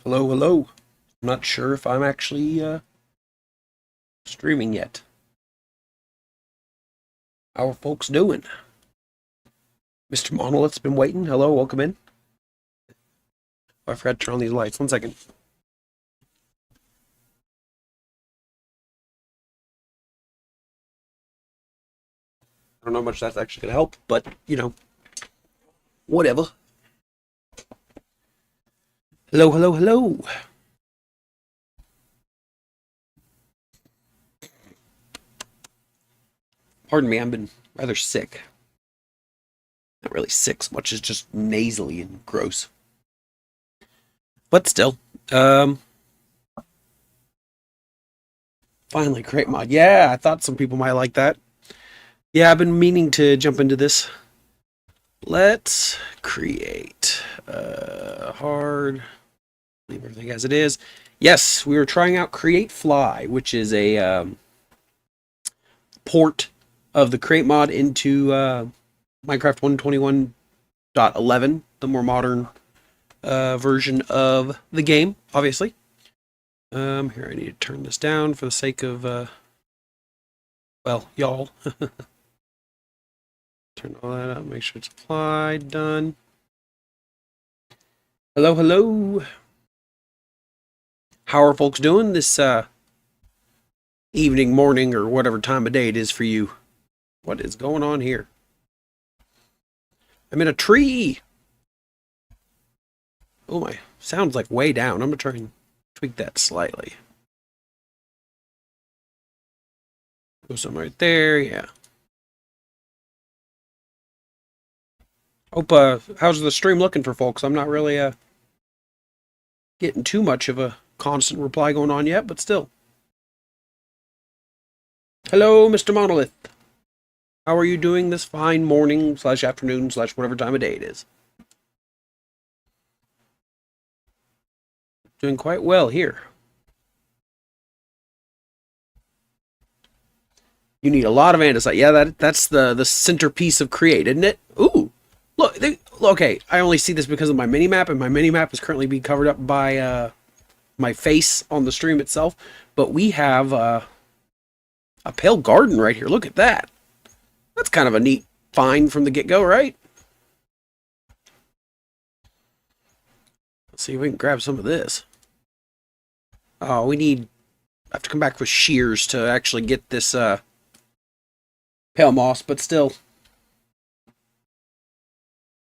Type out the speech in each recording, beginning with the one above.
Hello, hello. I'm not sure if I'm actually streaming yet. How are folks doing? Mr. Monolith's been waiting. Hello, welcome in. Oh, I forgot to turn on these lights. 1 second. I don't know how much that's actually going to help, but, whatever. Hello, hello, hello. Pardon me, I've been rather sick. Not really sick so much as just nasally and gross. But still, finally create mod. Yeah, I thought some people might like that. Yeah, I've been meaning to jump into this. Let's create hard. Leave everything as it is. Yes, we were trying out Create Fly, which is a port of the Create mod into Minecraft 121.11, the more modern version of the game, obviously. Here, I need to turn this down for the sake of, well, y'all. Turn all that up, make sure it's applied, done. Hello, hello. How are folks doing this evening, morning, or whatever time of day it is for you? What is going on here? I'm in a tree. Oh my, sounds like way down. I'm gonna try and tweak that slightly. Go some right there, yeah. Hope, how's the stream looking for folks? I'm not really, getting too much of a constant reply going on yet, but still. Hello, Mr. Monolith. How are you doing this fine morning / afternoon / whatever time of day it is? Doing quite well here. You need a lot of andesite. Yeah, that's the centerpiece of Create, isn't it? Ooh, look. Okay, I only see this because of my mini-map, and my mini-map is currently being covered up by my face on the stream itself. But we have a pale garden right here. Look at that. That's kind of a neat find from the get-go, right? Let's see if we can grab some of this. Oh, I have to come back with shears to actually get this pale moss, but still.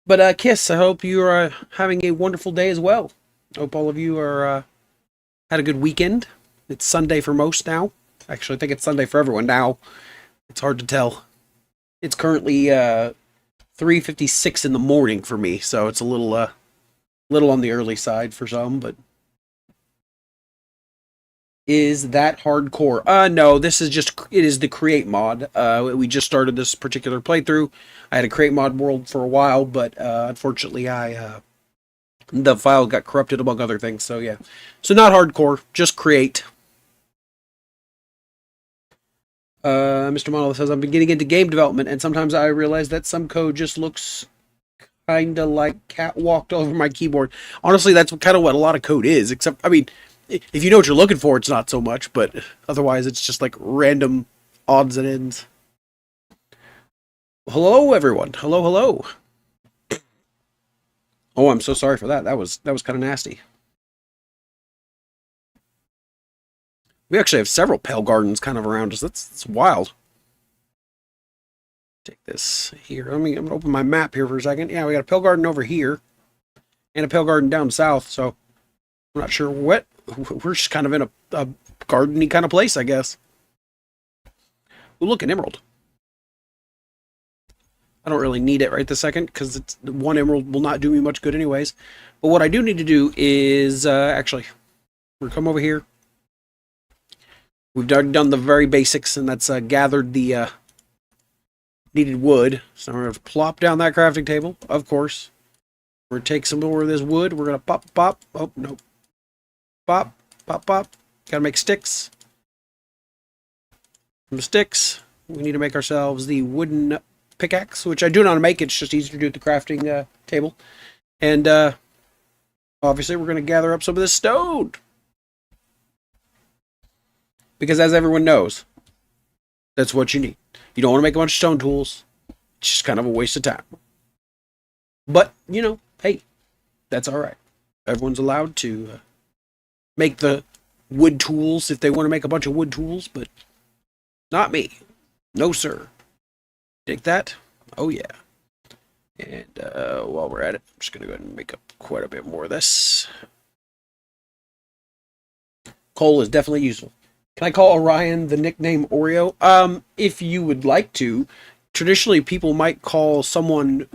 But Kiss, I hope you are having a wonderful day as well. Hope all of you are had a good weekend. It's Sunday for most now. Actually, I think it's Sunday for everyone now. It's hard to tell. It's currently 3:56 in the morning for me, so it's a little on the early side for some, but is that hardcore? No, this is just, it is the Create mod. We just started this particular playthrough. I had a Create mod world for a while, but unfortunately the file got corrupted among other things, so yeah. So not hardcore, just Create. Mr. Monolith says, I've been getting into game development, and sometimes I realize that some code just looks kind of like cat walked over my keyboard. Honestly, that's kind of what a lot of code is, except, I mean, if you know what you're looking for, it's not so much, but otherwise it's just like random odds and ends. Hello, everyone. Hello, hello. Oh, I'm so sorry for that. That was kind of nasty. We actually have several pale gardens kind of around us. That's wild. Take this here. I'm gonna open my map here for a second. Yeah, we got a pale garden over here and a pale garden down south, so I'm not sure what. We're just kind of in a garden-y kind of place, I guess. Ooh, look, an emerald. I don't really need it right this second, because it's one emerald will not do me much good anyways. But what I do need to do is, actually, we're come over here. We've done the very basics, and that's gathered the needed wood. So we're going to plop down that crafting table, of course. We're going to take some more of this wood. We're going to pop. Oh, nope. Pop. Gotta make sticks. From the sticks, we need to make ourselves the wooden pickaxe, which I do know how to make. It's just easier to do at the crafting table. And Obviously, we're going to gather up some of this stone. Because as everyone knows, that's what you need. You don't want to make a bunch of stone tools. It's just kind of a waste of time. But, you know, hey, that's all right. Everyone's allowed to make the wood tools if they want to make a bunch of wood tools, but not me. No, sir. Dig that? Oh, yeah. And while we're at it, I'm just going to go ahead and make up quite a bit more of this. Coal is definitely useful. Can I call Orion the nickname Oreo? If you would like to. Traditionally, people might call someone...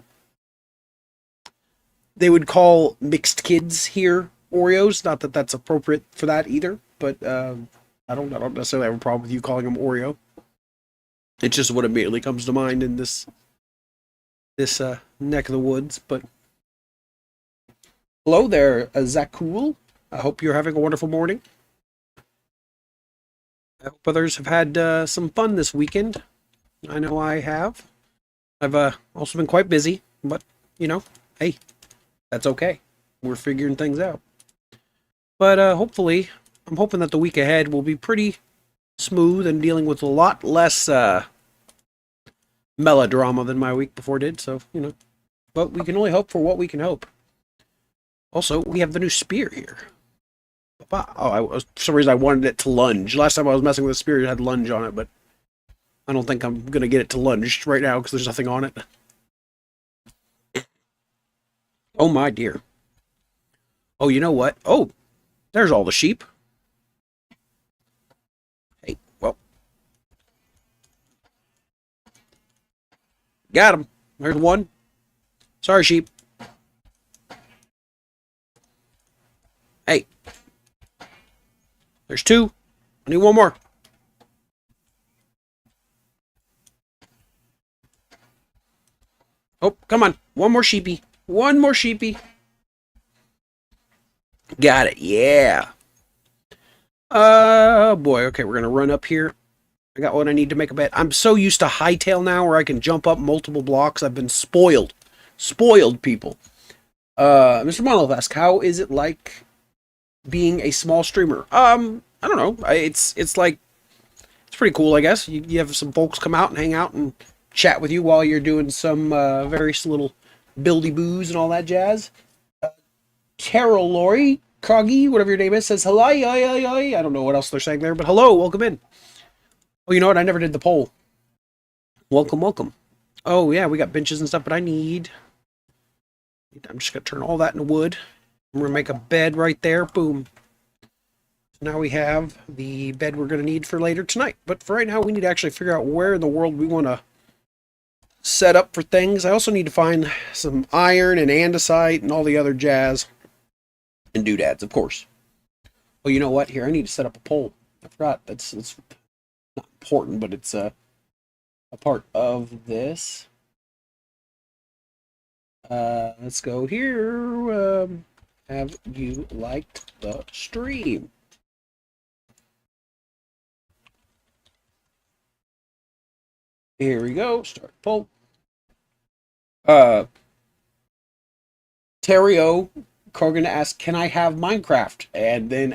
They would call mixed kids here Oreos. Not that that's appropriate for that either, but I don't necessarily have a problem with you calling them Oreo. It's just what immediately comes to mind in this neck of the woods. But hello there, Zakul. I hope you're having a wonderful morning. I hope others have had some fun this weekend. I know I have. I've also been quite busy, but you know, hey, that's okay. We're figuring things out. But hopefully, I'm hoping that the week ahead will be pretty smooth and dealing with a lot less melodrama than my week before did. So, you know, but we can only hope for what we can hope. Also, we have the new spear here. Oh, for some reason I wanted it to lunge. Last time I was messing with the spear, it had lunge on it, but I don't think I'm going to get it to lunge right now because there's nothing on it. Oh my dear. Oh, you know what? Oh, there's all the sheep. Hey, well. Got him. There's one. Sorry, sheep. Hey. There's two. I need one more. Oh, come on. One more sheepy. One more sheepy. Got it. Yeah. Oh, boy. Okay, we're going to run up here. I got what I need to make a bed. I'm so used to hightail now where I can jump up multiple blocks. I've been spoiled. Spoiled, people. Mr. Monolith asks, how is it like being a small streamer? I don't know. It's like, it's pretty cool, I guess. You have some folks come out and hang out and chat with you while you're doing some various little buildy boos and all that jazz. Carol Lori, Kroggy, whatever your name is, says hello. I don't know what else they're saying there, but hello, welcome in. Oh, you know what? I never did the poll. Welcome, welcome. Oh, yeah, we got benches and stuff, but I'm just going to turn all that into wood. I'm going to make a bed right there. Boom. Now we have the bed we're going to need for later tonight. But for right now, we need to actually figure out where in the world we want to set up for things. I also need to find some iron and andesite and all the other jazz. And doodads, of course. Oh, you know what? Here, I need to set up a pole. I forgot. It's not important, but it's a part of this. Let's go here. Have you liked the stream? Here we go. Start poll. Terrio Kogan asked, "Can I have Minecraft?" And then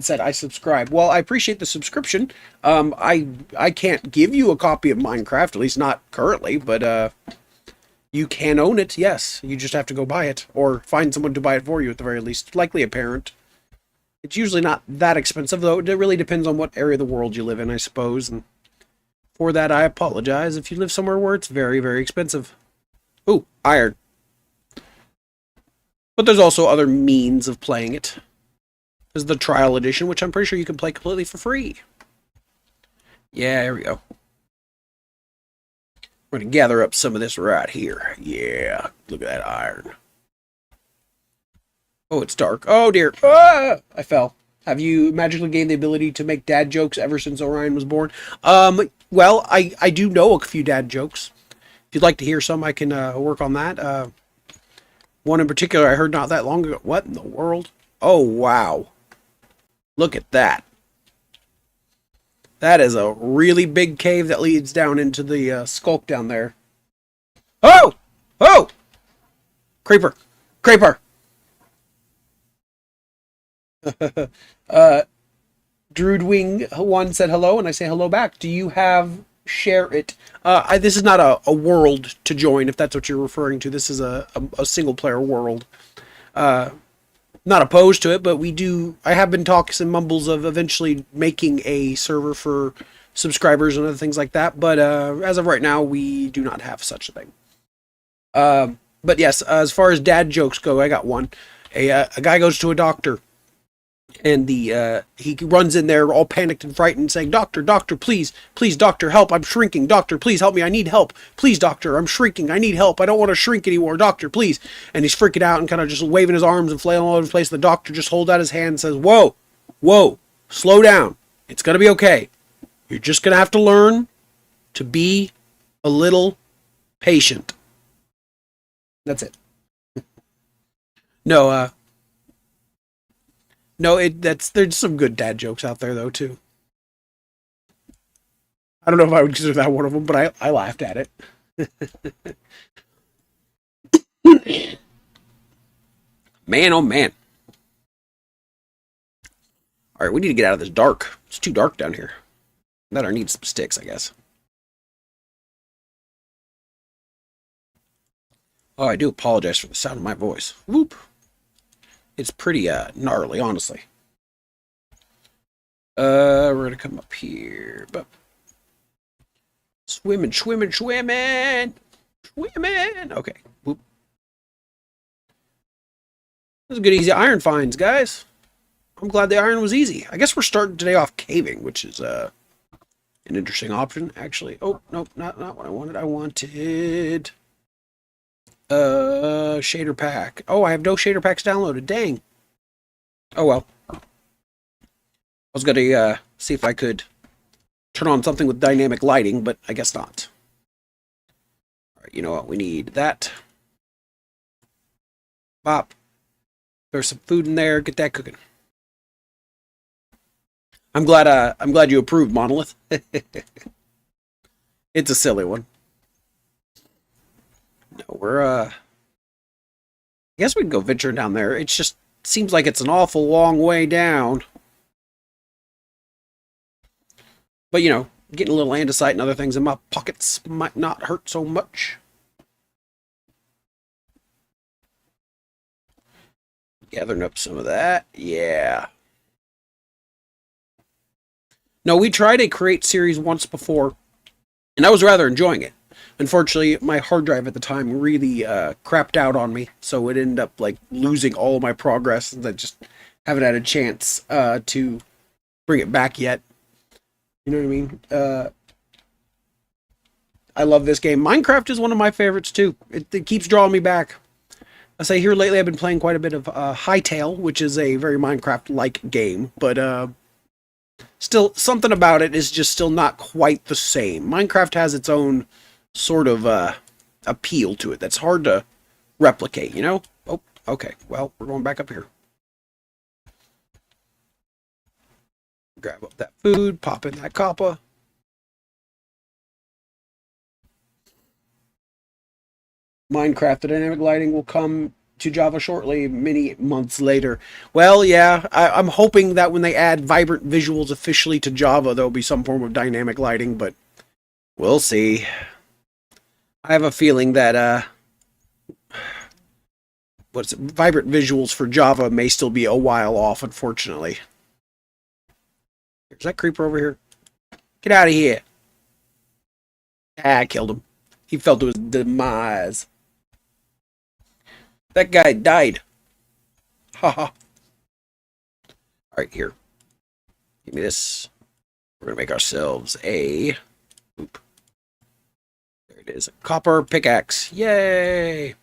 said, "I subscribe." Well, I appreciate the subscription. I can't give you a copy of Minecraft, at least not currently, but you can own it. Yes, you just have to go buy it or find someone to buy it for you at the very least. Likely a parent. It's usually not that expensive, though. It really depends on what area of the world you live in, I suppose. And for that, I apologize if you live somewhere where it's very, very expensive. Ooh, iron. But there's also other means of playing it. There's the trial edition, which I'm pretty sure you can play completely for free. Yeah, here we go. We're going to gather up some of this right here. Yeah, look at that iron. Oh, it's dark. Oh, dear. Ah! I fell. Have you magically gained the ability to make dad jokes ever since Orion was born? Well, I do know a few dad jokes. If you'd like to hear some, I can work on that. One in particular I heard not that long ago. What in the world? Oh, wow. Look at that. That is a really big cave that leads down into the skulk down there. Oh! Oh! Creeper! Creeper! uh, Druidwing1 said hello, and I say hello back. Do you have share it? This is not a world to join, if that's what you're referring to. This is a single player world. Not opposed to it, but we do. I have been talks and mumbles of eventually making a server for subscribers and other things like that. But as of right now, we do not have such a thing. But yes, as far as dad jokes go, I got one. A guy goes to a doctor, and he runs in there all panicked and frightened, saying, "Doctor, doctor, please, please, doctor, help! I'm shrinking. Doctor, please help me. I need help. Please, doctor, I'm shrinking. I need help. I don't want to shrink anymore. Doctor, please." And he's freaking out and kind of just waving his arms and flailing all over the place. The doctor just holds out his hand and says, "Whoa, whoa, slow down. It's gonna be okay. You're just gonna have to learn to be a little patient." That's it. No, no, there's some good dad jokes out there though too. I don't know if I would consider that one of them, but I laughed at it. Man, oh man. All right, we need to get out of this dark. It's too dark down here. That I need some sticks, I guess. Oh, I do apologize for the sound of my voice. Whoop. It's pretty gnarly, honestly. We're gonna come up here, but swimming, swimming, swimming, swimming. Okay. Whoop. This is a good, easy iron finds, guys. I'm glad the iron was easy. I guess we're starting today off caving, which is an interesting option, actually. Oh, nope, not what I wanted. I wanted shader pack. Oh, I have no shader packs downloaded. Dang. Oh well. I was gonna see if I could turn on something with dynamic lighting, but I guess not. All right, you know what? We need that. Bop. There's some food in there. Get that cooking. I'm glad you approved, Monolith. It's a silly one. No, I guess we can go venturing down there. It just seems like it's an awful long way down. But you know, getting a little andesite and other things in my pockets might not hurt so much. Gathering up some of that. Yeah. No, we tried a create series once before, and I was rather enjoying it. Unfortunately, my hard drive at the time really crapped out on me, so it ended up like losing all my progress, and I just haven't had a chance to bring it back yet. You know what I mean? I love this game. Minecraft is one of my favorites too. It keeps drawing me back. I say here lately I've been playing quite a bit of Hytale, which is a very Minecraft-like game, but still something about it is just still not quite the same. Minecraft has its own sort of appeal to it that's hard to replicate, you know? Oh, okay. Well, we're going back up here. Grab up that food, pop in that copper. Minecraft, the dynamic lighting will come to Java shortly, many months later. Well, yeah, I'm hoping that when they add vibrant visuals officially to Java, there'll be some form of dynamic lighting, but we'll see. I have a feeling that vibrant visuals for Java may still be a while off, unfortunately. There's that creeper over here. Get out of here. Ah, I killed him. He fell to his demise. That guy died. Haha. Alright, here. Give me this. We're going to make ourselves a... Oop. There it is. A copper pickaxe. Yay!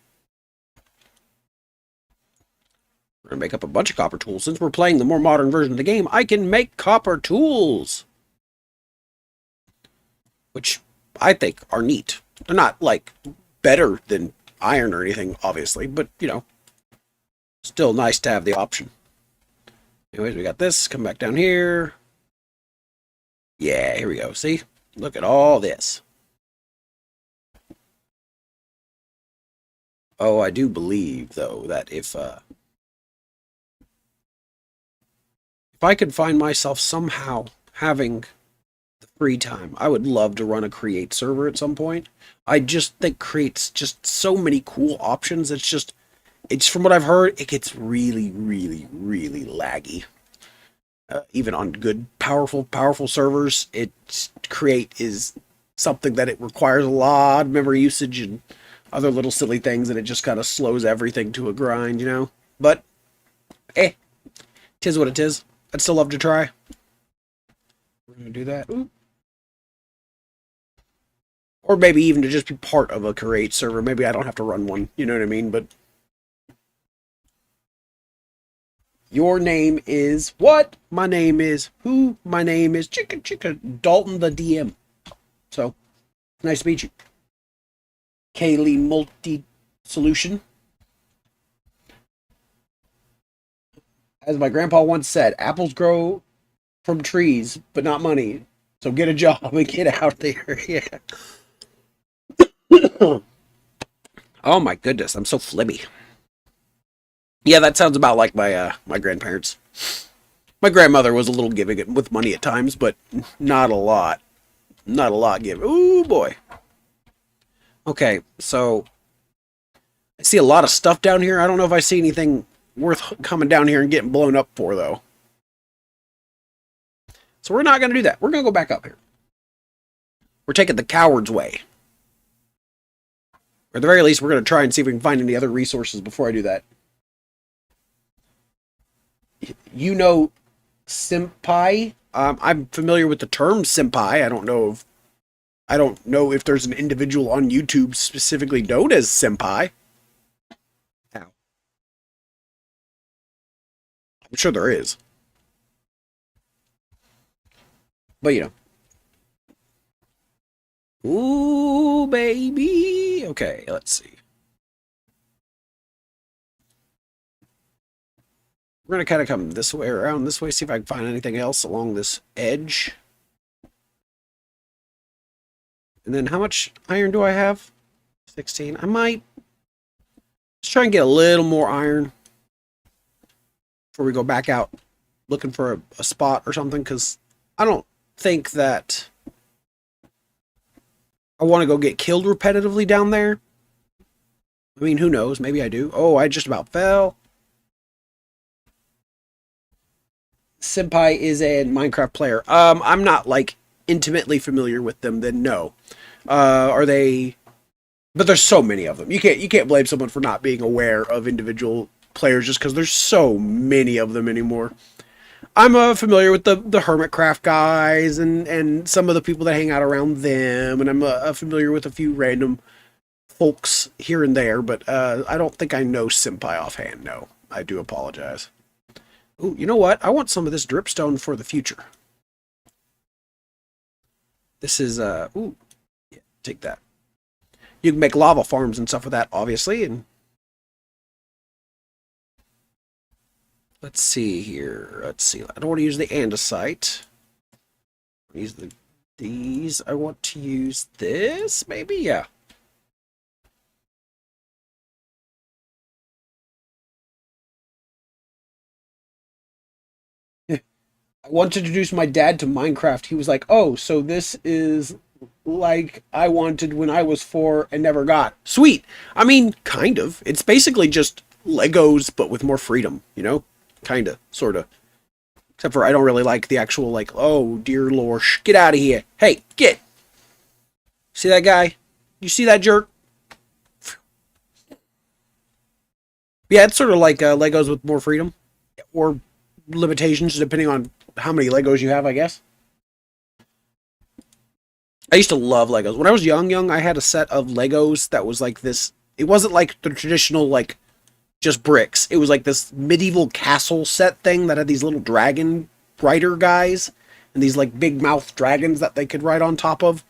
We're going to make up a bunch of copper tools. Since we're playing the more modern version of the game, I can make copper tools. Which I think are neat. They're not, like, better than iron or anything, obviously, but, you know, still nice to have the option. Anyways, we got this. Come back down here. Yeah, here we go. See? Look at all this. Oh, I do believe, though, that if, If I could find myself somehow having the free time, I would love to run a create server at some point. I just think creates just so many cool options. It's from what I've heard, it gets really, really, really laggy. Even on good, powerful servers, it create is something that it requires a lot of memory usage and other little silly things, and it just kind of slows everything to a grind, you know? But, tis what it is. I'd still love to try. We're going to do that. Ooh. Or maybe even to just be part of a create server. Maybe I don't have to run one, you know what I mean? But your name is what? My name is who? My name is Chicka Dalton the DM. So, nice to meet you. Kaylee Multi Solution. As my grandpa once said, apples grow from trees, but not money. So get a job and get out there. Yeah. Oh my goodness, I'm so flibby. Yeah, that sounds about like my grandparents. My grandmother was a little giving it with money at times, but not a lot. Not a lot given. Ooh boy. Okay, so I see a lot of stuff down here. I don't know if I see anything worth coming down here and getting blown up for, though. So we're not going to do that. We're going to go back up here. We're taking the coward's way. Or at the very least, we're going to try and see if we can find any other resources before I do that. You know senpai? I'm familiar with the term senpai. I don't know if there's an individual on YouTube specifically known as senpai. Ow. I'm sure there is. But you know. Ooh, baby. Okay, let's see. We're going to kind of come this way, around this way, see if I can find anything else along this edge. And then how much iron do I have? 16. I might just try and get a little more iron before we go back out looking for a spot or something, because I don't think that I want to go get killed repetitively down there. I mean, who knows? Maybe I do. Oh, I just about fell. Senpai is a Minecraft player. I'm not like intimately familiar with them. Then no. Are they? But there's so many of them. You can't blame someone for not being aware of individual players just because there's so many of them anymore. I'm familiar with the Hermitcraft guys and some of the people that hang out around them, and I'm familiar with a few random folks here and there. But I don't think I know Senpai offhand. No, I do apologize. Ooh, you know what? I want some of this dripstone for the future. This is, ooh, yeah, take that. You can make lava farms and stuff with that, obviously, and let's see here. Let's see. I don't want to use the andesite. Use these. I want to use this, maybe? Yeah. I wanted to introduce my dad to Minecraft. He was like, oh, so this is like I wanted when I was 4 and never got. Sweet. I mean, kind of. It's basically just Legos, but with more freedom, you know? Kinda. Sorta. Except for I don't really like the actual, like, oh, dear lord, get out of here. Hey, get. See that guy? You see that jerk? Yeah, it's sort of like Legos with more freedom. Or limitations, depending on how many Legos you have, I guess. I used to love Legos. When I was young, I had a set of Legos that was like this. It wasn't like the traditional, like, just bricks. It was like this medieval castle set thing that had these little dragon rider guys and these like big mouth dragons that they could ride on top of.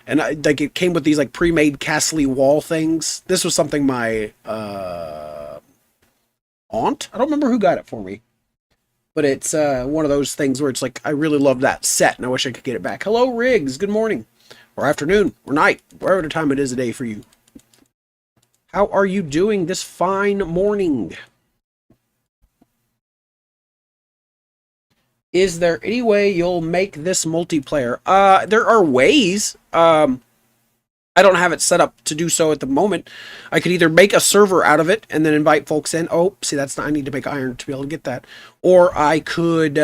And like it came with these like pre-made castle wall things. This was something my aunt, I don't remember who got it for me, but it's one of those things where it's like I really love that set and I wish I could get it back. Hello, Riggs. Good morning, or afternoon, or night, wherever the time it is a day for you. How are you doing this fine morning? Is there any way you'll make this multiplayer? There are ways. I don't have it set up to do so at the moment. I could either make a server out of it and then invite folks in. Oh, see, that's not, I need to make iron to be able to get that. Or I could,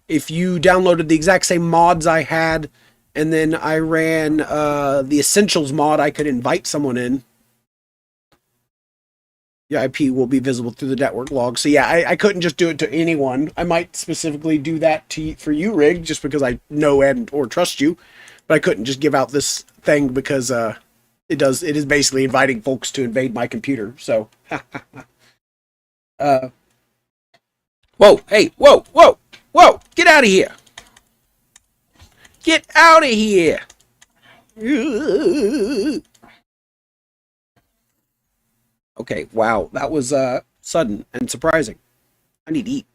if you downloaded the exact same mods I had, and then I ran the Essentials mod, I could invite someone in. The IP will be visible through the network log. So yeah, I couldn't just do it to anyone. I might specifically do that for you, Rig, just because I know and or trust you. But I couldn't just give out this thing because it is basically inviting folks to invade my computer. So whoa, hey, whoa, get out of here. Get out of here. Okay, wow, that was sudden and surprising. I need to eat.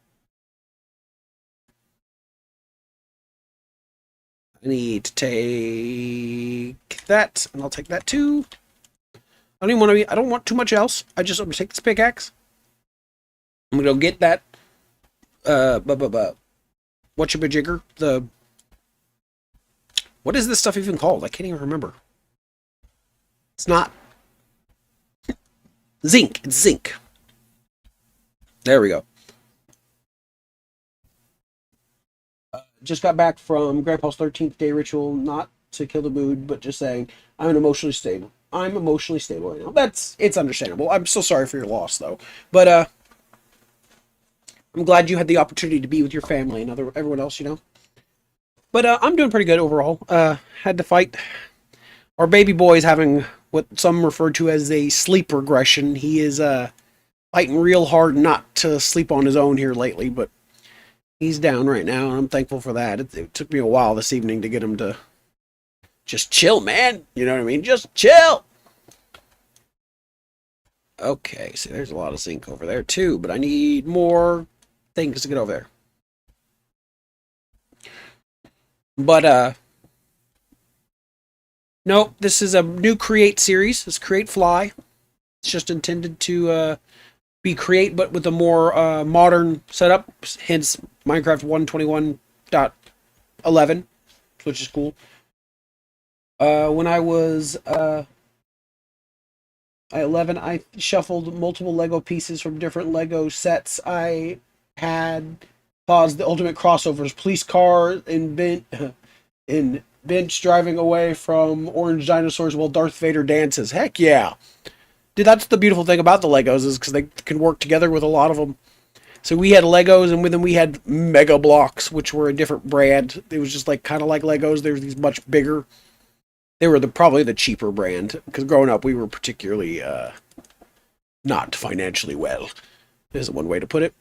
I need to take that, and I'll take that too. I don't even want to. I don't want too much else. I'm gonna take this pickaxe. I'm gonna go get that. Whatchamajigger? What is this stuff even called? I can't even remember. It's not zinc. It's zinc. There we go. Just got back from Grandpa's 13th day ritual, not to kill the mood, but just saying I'm emotionally stable. I'm emotionally stable right now. It's understandable. I'm so sorry for your loss though. But I'm glad you had the opportunity to be with your family and everyone else, you know. But I'm doing pretty good overall. Had to fight. Our baby boy is having what some refer to as a sleep regression. He is fighting real hard not to sleep on his own here lately, but he's down right now, and I'm thankful for that. It took me a while this evening to get him to just chill, man. You know what I mean? Just chill. Okay, see, there's a lot of zinc over there too, but I need more things to get over there. But nope, this is a new Create series. It's Create Fly. It's just intended to be Create, but with a more modern setup. Hence, Minecraft 121.11, which is cool. When I was 11, I shuffled multiple Lego pieces from different Lego sets. I had caused the ultimate crossovers. Police car in bench driving away from orange dinosaurs while Darth Vader dances. Heck yeah. Dude, that's the beautiful thing about the Legos is because they can work together with a lot of them. So we had Legos, and with them we had Mega Blocks, which were a different brand. It was just like kind of like Legos. They were these much bigger. They were probably the cheaper brand because growing up we were particularly not financially well. Is one way to put it.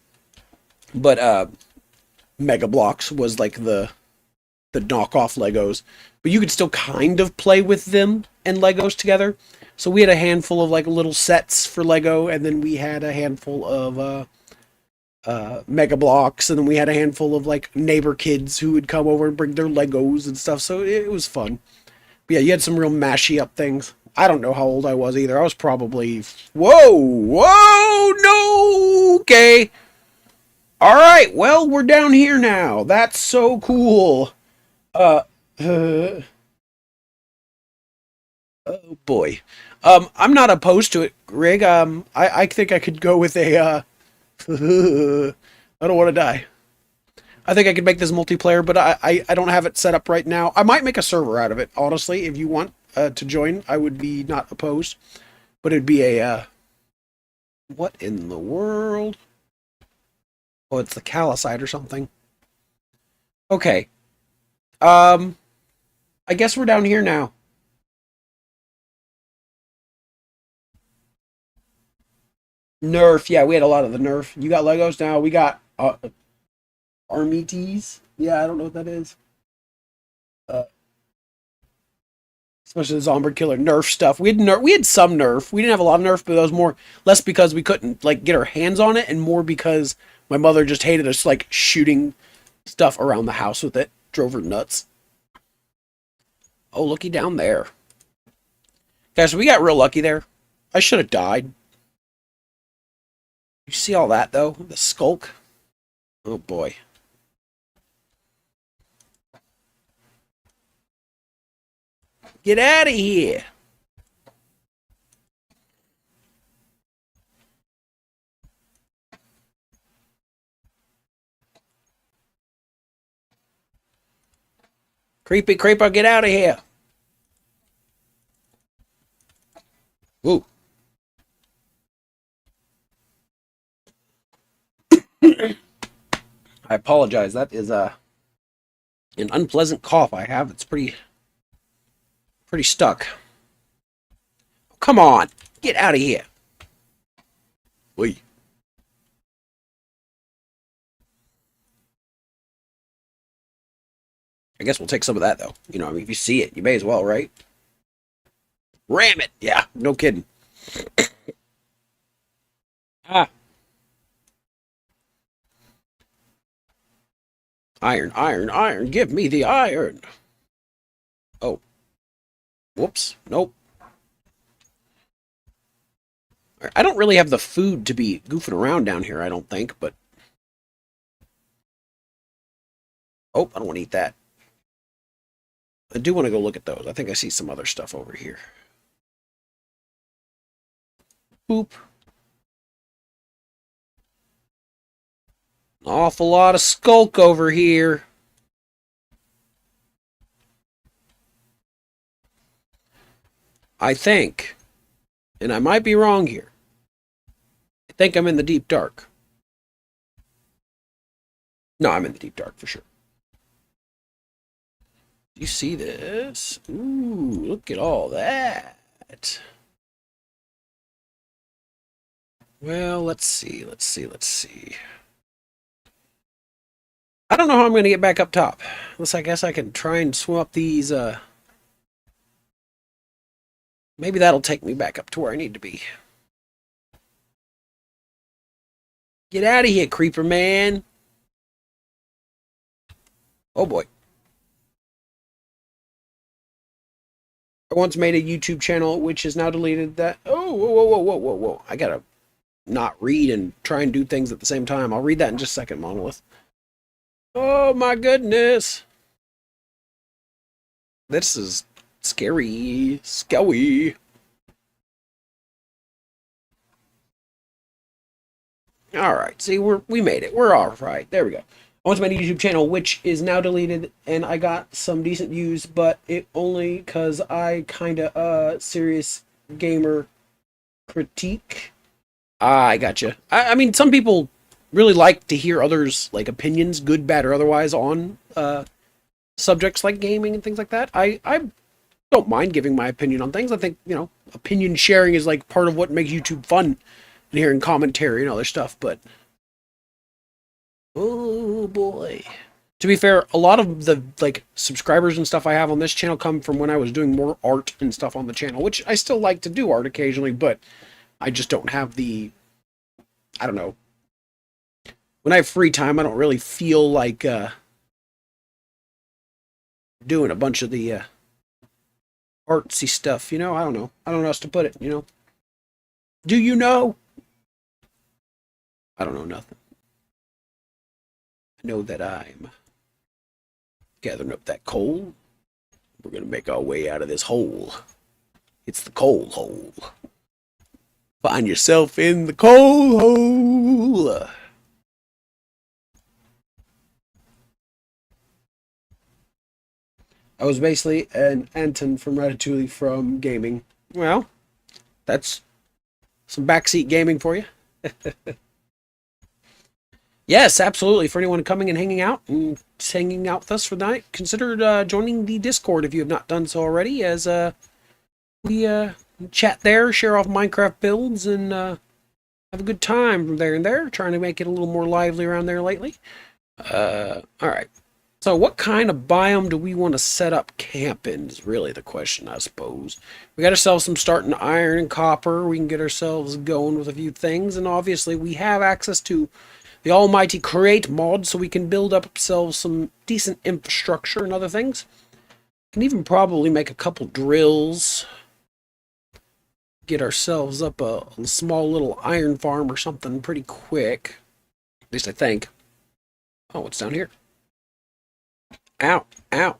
But Mega Blocks was like the knockoff Legos, but you could still kind of play with them and Legos together. So we had a handful of like little sets for Lego, and then we had a handful of Mega Blocks, and then we had a handful of like neighbor kids who would come over and bring their Legos and stuff. So it was fun. But yeah, you had some real mashy up things. I don't know how old I was either. I was probably whoa, no, okay. All right, well, we're down here now. That's so cool. Uh, oh boy. I'm not opposed to it, Rig. I think I could go with a, I don't want to die. I think I could make this multiplayer, but I don't have it set up right now. I might make a server out of it, honestly. If you want to join, I would be not opposed. But it'd be a, what in the world? Oh, it's the Callicite or something. Okay. I guess we're down here now. Nerf, yeah, we had a lot of the Nerf. You got Legos now. We got Army tees. Yeah, I don't know what that is. Uh, Especially the Zombie Killer Nerf stuff. We had some Nerf. We didn't have a lot of Nerf, but that was more less because we couldn't like get our hands on it, and more because my mother just hated us like shooting stuff around the house with it. Drove her nuts. Oh, looky down there. Guys, we got real lucky there. I should have died. You see all that though? The skulk. Oh boy. Get out of here. Creepy creeper, get out of here. Woo. I apologize. That is an unpleasant cough I have. It's pretty stuck. Come on. Get out of here. Wait. I guess we'll take some of that though. You know, I mean, if you see it, you may as well, right? Ram it. Yeah, no kidding. Ah. Iron, iron, iron. Give me the iron. Oh. Whoops. Nope. I don't really have the food to be goofing around down here, I don't think, but... Oh, I don't want to eat that. I do want to go look at those. I think I see some other stuff over here. Boop. An awful lot of skulk over here. I think, and I might be wrong here, I think I'm in the deep dark. No, I'm in the deep dark for sure. Do you see this? Ooh, look at all that. Well, let's see. I don't know how I'm going to get back up top. Unless I guess I can try and swim up these, maybe that'll take me back up to where I need to be. Get out of here, creeper man. Oh boy. I once made a YouTube channel which is now deleted that... Oh, whoa. I gotta not read and try and do things at the same time. I'll read that in just a second, Monolith. Oh my goodness. This is scary. Scowy. Alright, see, we made it. We're alright. There we go. I went to my YouTube channel, which is now deleted, and I got some decent views, but it only because I kinda, serious gamer critique. I gotcha. I mean, some people really like to hear others, like, opinions, good, bad, or otherwise, on, subjects like gaming and things like that. I don't mind giving my opinion on things. I think, you know, opinion sharing is, like, part of what makes YouTube fun, and hearing commentary and other stuff, but... Oh boy. To be fair, a lot of the like subscribers and stuff I have on this channel come from when I was doing more art and stuff on the channel, which I still like to do art occasionally, but I just don't have the, I don't know. When I have free time, I don't really feel like doing a bunch of the artsy stuff, you know? I don't know. I don't know how else to put it, you know? Do you know? I don't know nothing. I know that I'm gathering up that coal. We're going to make our way out of this hole. It's the coal hole. Find yourself in the coal hole. I was basically an Anton from Ratatouille from gaming. Well, that's some backseat gaming for you. Yes, absolutely. For anyone coming and hanging out with us for the night, consider joining the Discord if you have not done so already, as we chat there, share off Minecraft builds, and have a good time from there and there, trying to make it a little more lively around there lately. Alright. So what kind of biome do we want to set up camp in is really the question, I suppose. We got ourselves some starting iron and copper. We can get ourselves going with a few things, and obviously we have access to the almighty create mod, so we can build up ourselves some decent infrastructure and other things. Can even probably make a couple drills. Get ourselves up a small little iron farm or something pretty quick. At least I think. Oh, what's down here? Ow, ow.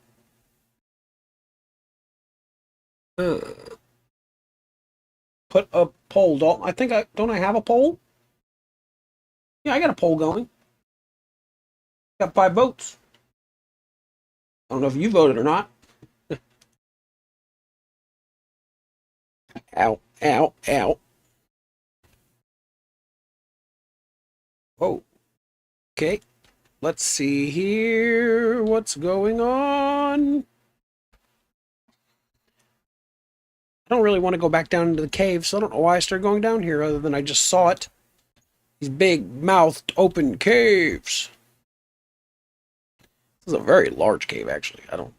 Uh, put a poll. Don't I have a poll? Yeah, I got a poll going. Got 5 votes. I don't know if you voted or not. Ow, ow, ow. Whoa. Okay. Let's see here. What's going on? I don't really want to go back down into the cave, so I don't know why I started going down here other than I just saw it. These big mouthed open caves. This is a very large cave, actually. I don't.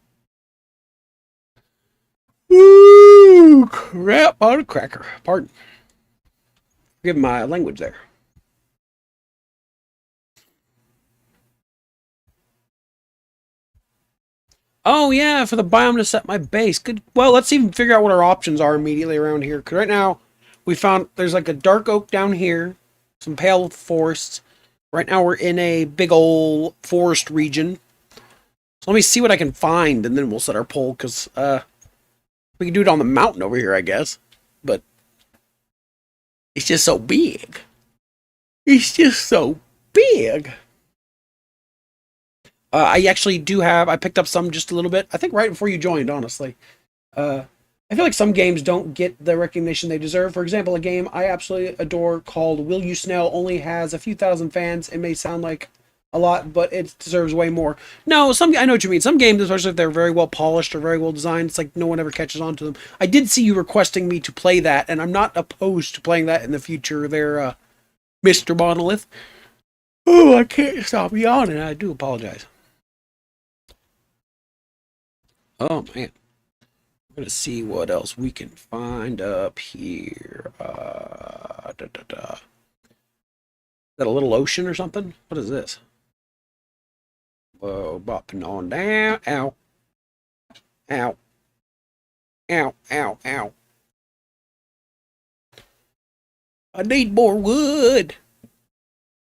Ooh, crap on a cracker. Pardon. Forgive my language there. Oh, yeah, for the biome to set my base. Good. Well, let's even figure out what our options are immediately around here. Because right now, we found there's like a dark oak down here, some pale forests. Right now, we're in a big old forest region. So let me see what I can find, and then we'll set our poll. Because we can do it on the mountain over here, I guess. But it's just so big. It's just so big. I actually do have. I picked up some just a little bit. I think right before you joined, honestly. I feel like some games don't get the recognition they deserve. For example, a game I absolutely adore called Will You Snail only has a few thousand fans. It may sound like a lot, but it deserves way more. No, I know what you mean. Some games, especially if they're very well polished or very well designed, it's like no one ever catches on to them. I did see you requesting me to play that, and I'm not opposed to playing that in the future there, Mr. Monolith. Oh, I can't stop yawning. I do apologize. Oh, man. We're gonna see what else we can find up here. Is that a little ocean or something? What is this? Whoa, bopping on down. Ow. Ow. Ow, ow, ow. I need more wood.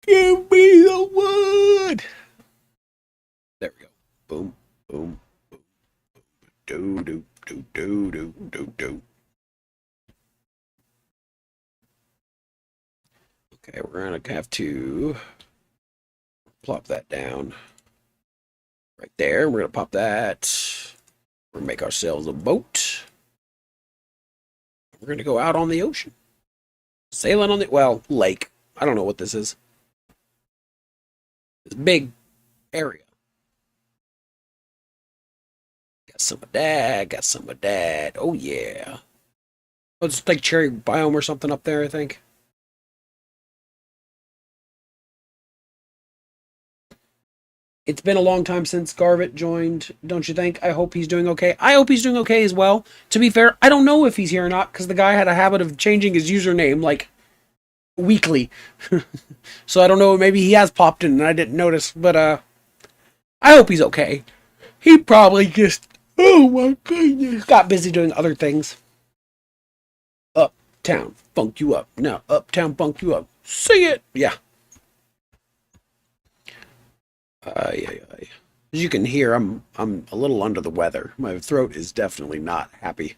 Give me the wood. There we go. Boom, boom, boom. Do, do, do, do, do, do, do. Okay, we're gonna have to plop that down right there. We're gonna pop that. We're gonna make ourselves a boat. We're gonna go out on the ocean, sailing on the lake. I don't know what this is. This big area. Got some of that. Got some of that. Oh yeah. Oh, it's like cherry biome or something up there, I think. It's been a long time since Garvit joined, don't you think? I hope he's doing okay. I hope he's doing okay as well. To be fair, I don't know if he's here or not because the guy had a habit of changing his username like weekly. So I don't know, maybe he has popped in and I didn't notice, but I hope he's okay. He probably just, oh my goodness, got busy doing other things. Uptown funk you up. No, uptown funk you up. See it. Yeah. Yeah. As you can hear, I'm a little under the weather. My throat is definitely not happy.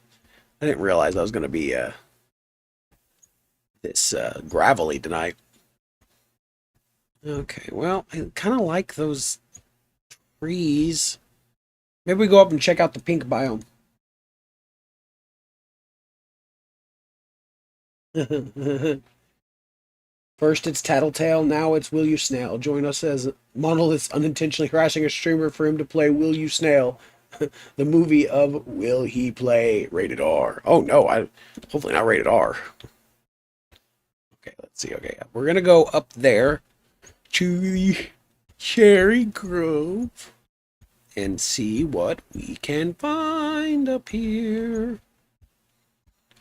I didn't realize I was going to be this gravelly tonight. Okay, well, I kind of like those trees. Maybe we go up and check out the pink biome. First it's Tattletale, now it's Will You Snail. Join us as Monolith's unintentionally harassing a streamer for him to play Will You Snail, the movie of Will He Play, rated R. Oh no, hopefully not rated R. Okay, let's see. Okay, we're gonna go up there to the Cherry Grove and see what we can find up here.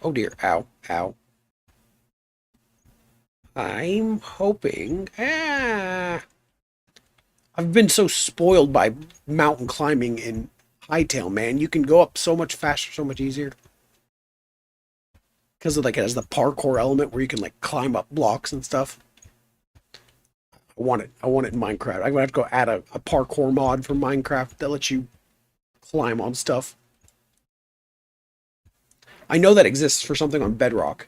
Oh dear, ow, ow. I'm hoping. I've been so spoiled by mountain climbing in Hightail, man. You can go up so much faster, so much easier. Because it has the parkour element where you can like climb up blocks and stuff. I want it in Minecraft. I'm gonna have to go add a parkour mod for Minecraft that lets you climb on stuff. I know that exists for something on Bedrock.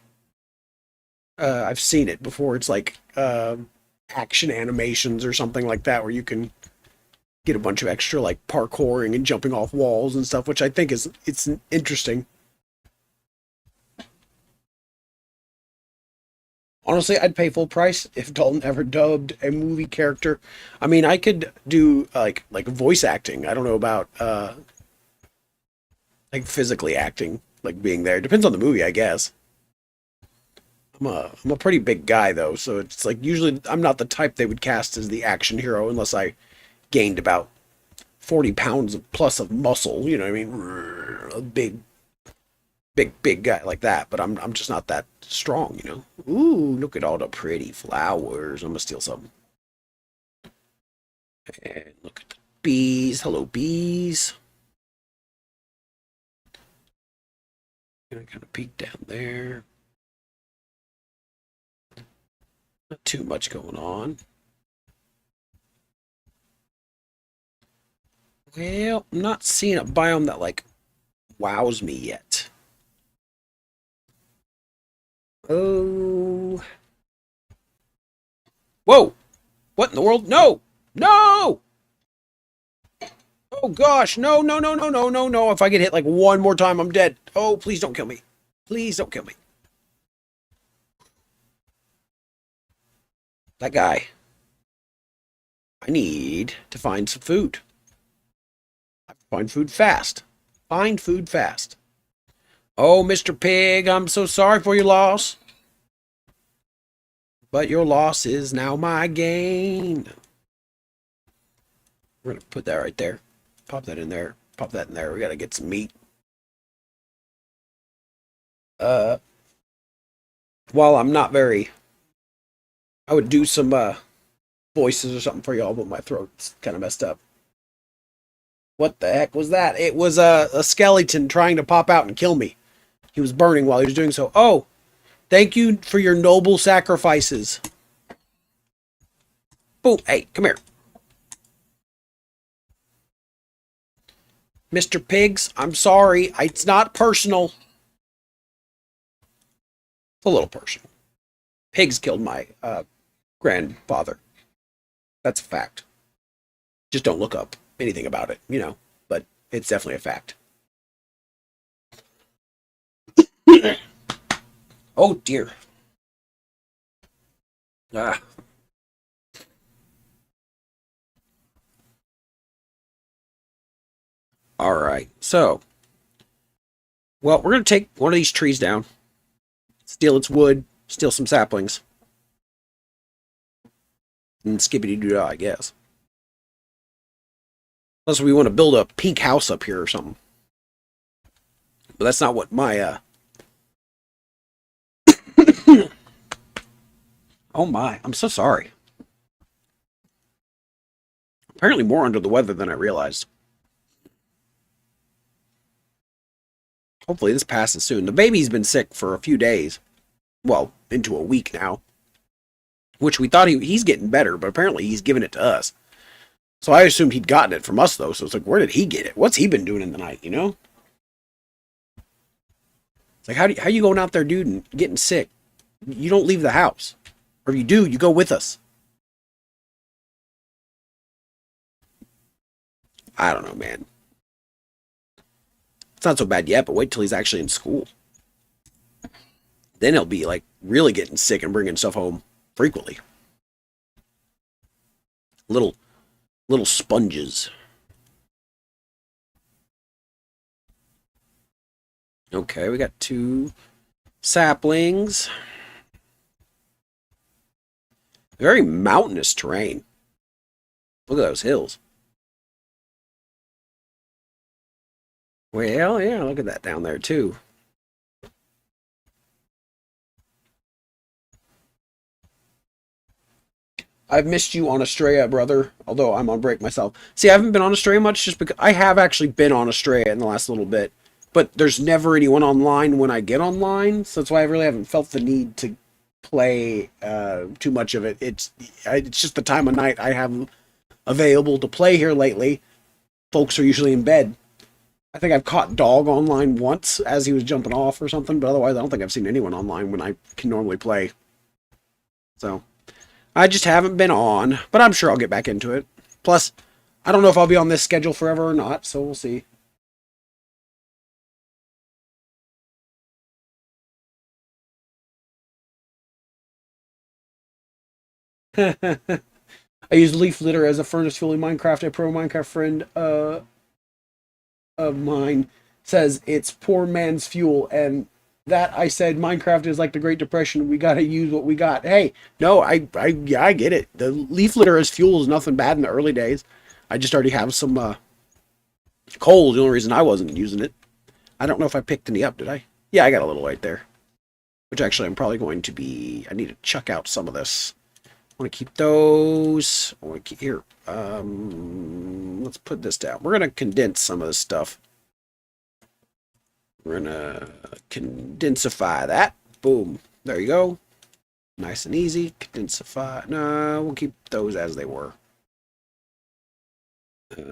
I've seen it before. It's like action animations or something like that, where you can get a bunch of extra like parkouring and jumping off walls and stuff, which I think it's interesting. Honestly, I'd pay full price if Dalton ever dubbed a movie character. I mean, I could do like voice acting. I don't know about like physically acting, like being there. Depends on the movie, I guess. I'm a pretty big guy though, so it's like usually I'm not the type they would cast as the action hero unless I gained about 40 pounds plus of muscle. You know what I mean? A big guy like that. But I'm just not that strong. You know? Ooh, look at all the pretty flowers. I'm gonna steal some. And look at the bees. Hello, bees. Gonna kind of peek down there. Not too much going on. Well, I'm not seeing a biome that like wows me yet. Oh. Whoa! What in the world? No! No! Oh gosh, no, no, no, no, no, no, no. If I get hit like one more time, I'm dead. Oh, please don't kill me. Please don't kill me. That guy. I need to find some food. Find food fast. Find food fast. Oh, Mr. Pig, I'm so sorry for your loss. But your loss is now my gain. We're going to put that right there. Pop that in there. Pop that in there. We got to get some meat. While I'm not very... I would do some voices or something for y'all, but my throat's kind of messed up. What the heck was that? It was a skeleton trying to pop out and kill me. He was burning while he was doing so. Oh, thank you for your noble sacrifices. Boom. Hey, come here. Mr. Pigs, I'm sorry. It's not personal. It's a little personal. Pigs killed my grandfather. That's a fact. Just don't look up anything about it, you know, but it's definitely a fact. Oh dear. Ah. All right. So, well, we're going to take one of these trees down, steal its wood, steal some saplings, and skippity-doo-dah, I guess. Unless we want to build a pink house up here or something. But that's not what my, Oh my, I'm so sorry. Apparently more under the weather than I realized. Hopefully this passes soon. The baby's been sick for a few days. Well, into a week now. Which we thought he's getting better, but apparently he's giving it to us. So I assumed he'd gotten it from us, though. So it's like, where did he get it? What's he been doing in the night, you know? It's like, how you going out there, dude, and getting sick? You don't leave the house. Or if you do, you go with us. I don't know, man. It's not so bad yet, but wait till he's actually in school. Then he'll be, like, really getting sick and bringing stuff home frequently. Little sponges. Okay, we got 2 saplings. Very mountainous terrain. Look at those hills. Well, yeah, look at that down there, too. I've missed you on Estrella, brother, although I'm on break myself. See, I haven't been on Estrella much just because I have actually been on Estrella in the last little bit, but there's never anyone online when I get online, so that's why I really haven't felt the need to play too much of it. It's just the time of night I have available to play here lately. Folks are usually in bed. I think I've caught Dog online once as he was jumping off or something, but otherwise I don't think I've seen anyone online when I can normally play. So I just haven't been on, but I'm sure I'll get back into it. Plus, I don't know if I'll be on this schedule forever or not, so we'll see. I use leaf litter as a furnace fuel in Minecraft. A pro Minecraft friend of mine says it's poor man's fuel, and that I said Minecraft is like the Great Depression. We gotta use what we got. Hey, no, yeah, I get it. The leaf litter as fuel is nothing bad in the early days. I just already have some coal. The only reason I wasn't using it. I don't know if I picked any up, did I? Yeah, I got a little right there. Which actually I'm probably going to be. I need to chuck out some of this. I want to keep those. I want to keep here. Let's put this down. We're gonna condense some of this stuff. We're gonna condensify that. Boom. There you go. Nice and easy. Condensify. No, we'll keep those as they were. I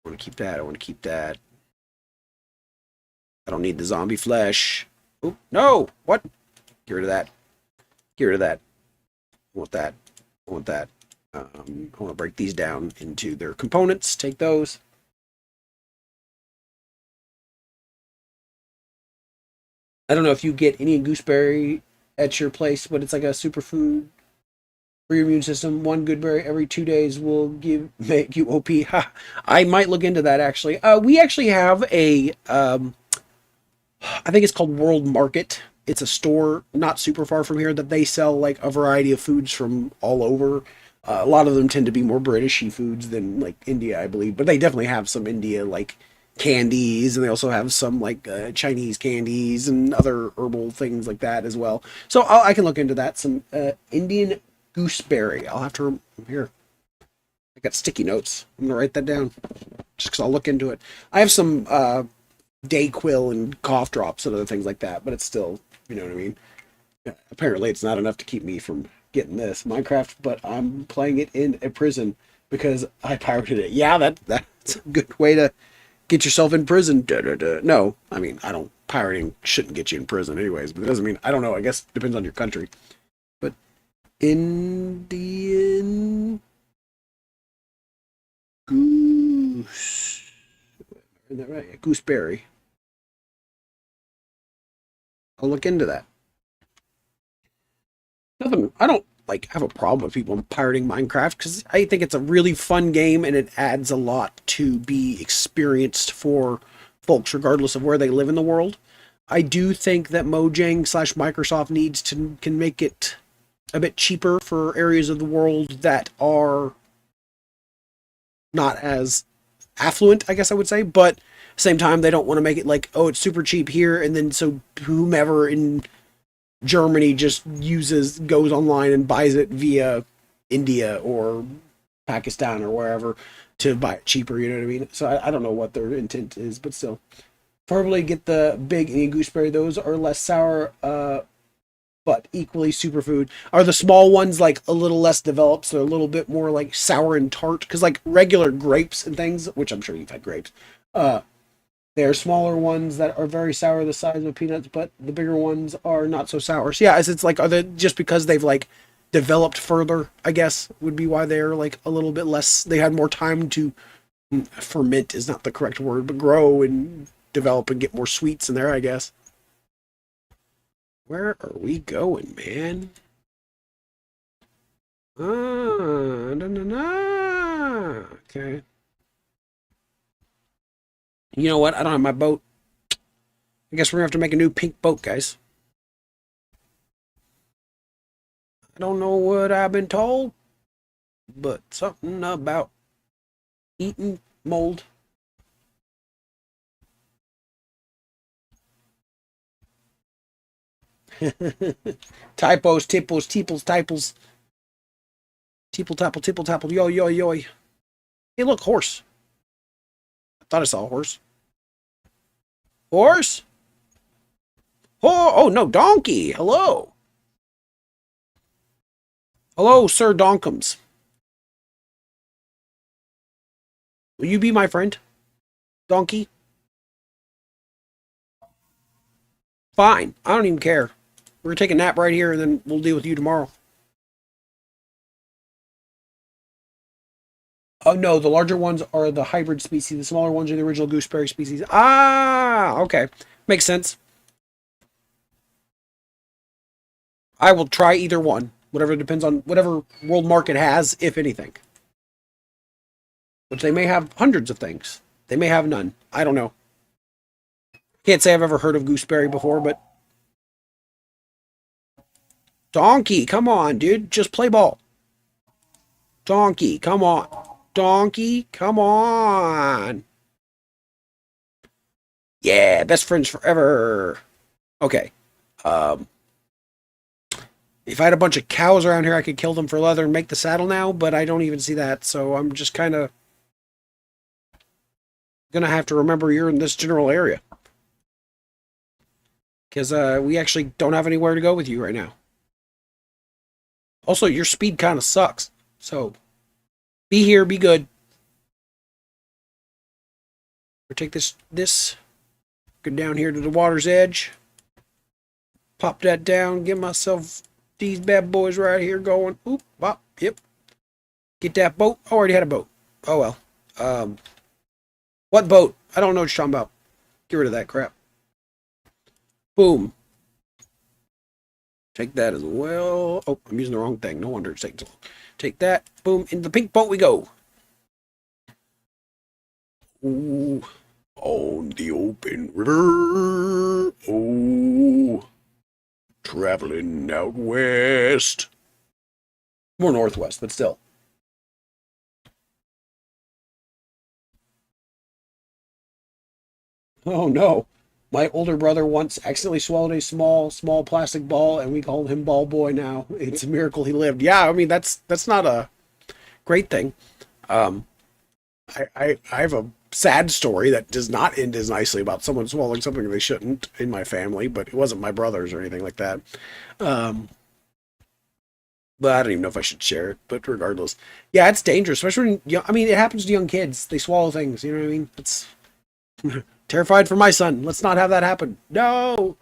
want to keep that. I want to keep that. I don't need the zombie flesh. Oh, no! What? Get rid of that. Get rid of that. I want that. I want that. I want to break these down into their components. Take those. I don't know if you get any gooseberry at your place, but it's like a superfood for your immune system. One good berry every 2 days will make you OP. Ha. I might look into that actually. We actually have a I think it's called World Market. It's a store not super far from here that they sell like a variety of foods from all over. A lot of them tend to be more Britishy foods than like India, I believe, but they definitely have some India like candies, and they also have some like Chinese candies and other herbal things like that as well. So I can look into that. Some Indian gooseberry. I'll have to here. I got sticky notes. I'm gonna write that down just because I'll look into it. I have some Dayquil and cough drops and other things like that, but it's still, you know what I mean. Apparently, it's not enough to keep me from getting this Minecraft, but I'm playing it in a prison because I pirated it. Yeah, that's a good way to get yourself in prison. Duh, duh, duh. No, I mean, I don't. Pirating shouldn't get you in prison, anyways. But it doesn't mean I don't know. I guess it depends on your country. But Indian goose. Is that right? Gooseberry. I'll look into that. Nothing. I don't like have a problem with people pirating Minecraft because I think it's a really fun game and it adds a lot to be experienced for folks, regardless of where they live in the world. I do think that Mojang slash Microsoft needs to can make it a bit cheaper for areas of the world that are not as affluent, I guess I would say, but same time they don't want to make it like, oh, it's super cheap here, and then so whomever in Germany just goes online and buys it via India or Pakistan or wherever to buy it cheaper, you know what I mean? So I don't know what their intent is, but still. Probably get the big Indian gooseberry. Those are less sour, but equally superfood. Are the small ones like a little less developed, so they're a little bit more like sour and tart? Because like regular grapes and things, which I'm sure you've had grapes, uh, they're smaller ones that are very sour, the size of peanuts, but the bigger ones are not so sour. So yeah, it's like are they just because they've like developed further? I guess would be why they're like a little bit less. They had more time to ferment is not the correct word, but grow and develop and get more sweets in there. I guess. Where are we going, man? Ah, no, no, no. Okay. You know what? I don't have my boat. I guess we're gonna have to make a new pink boat, guys. I don't know what I've been told, but something about eating mold. Typos, tipples, teeples, typles. Teeple, tapple, tipple, tapple, yo, yo, yo. Hey, look, horse. I thought I saw a horse. Horse? Oh, oh no, donkey. Hello. Hello, Sir Donkums. Will you be my friend? Donkey? Fine. I don't even care. We're gonna take a nap right here and then we'll deal with you tomorrow. Oh no, the larger ones are the hybrid species. The smaller ones are the original gooseberry species. Ah, okay. Makes sense. I will try either one. Whatever depends on whatever world market has, if anything. Which they may have hundreds of things. They may have none. I don't know. Can't say I've ever heard of gooseberry before, but Donkey, come on, dude. Just play ball. Donkey, come on. Donkey, come on. Yeah, best friends forever. Okay. Um, if I had a bunch of cows around here, I could kill them for leather and make the saddle now, but I don't even see that, so I'm just kind of gonna have to remember you're in this general area. Because we actually don't have anywhere to go with you right now. Also, your speed kind of sucks, so be here, be good. We'll take this, go down here to the water's edge, pop that down, get myself these bad boys right here going. Oop, bop, yep. Get that boat. I already had a boat. Oh well. What boat? I don't know what you're talking about. Get rid of that crap. Boom. Take that as well. Oh, I'm using the wrong thing. No wonder it's taking so long. Take that. Boom. In the pink boat we go. Ooh. On the open river. Oh. Traveling out west. More northwest, but still. Oh no. My older brother once accidentally swallowed a small plastic ball, and we called him Ball Boy now. It's a miracle he lived. Yeah, I mean that's not a great thing. Um, I have a sad story that does not end as nicely about someone swallowing something they shouldn't in my family, but it wasn't my brothers or anything like that. Um, but I don't even know if I should share it. But regardless, yeah, it's dangerous, especially when young, I mean, it happens to young kids. They swallow things. You know what I mean? It's terrified for my son. Let's not have that happen. No.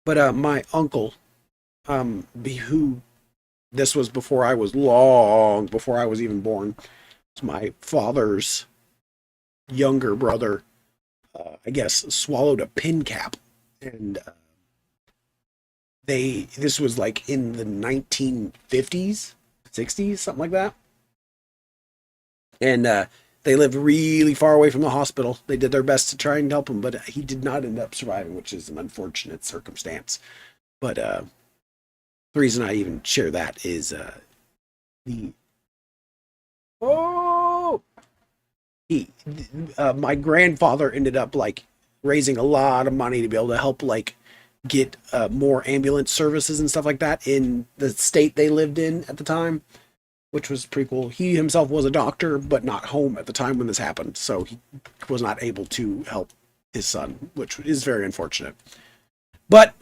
But my uncle, who this was before I was long before I was even born. It's my father's younger brother. I guess swallowed a pin cap, and this was like in the 1950s, 60s, something like that, and they lived really far away from the hospital. They did their best to try and help him, but he did not end up surviving, which is an unfortunate circumstance. But the reason I even share that is the oh he my grandfather ended up like raising a lot of money to be able to help like get more ambulance services and stuff like that in the state they lived in at the time, which was pretty cool. He himself was a doctor, but not home at the time when this happened, so he was not able to help his son, which is very unfortunate. But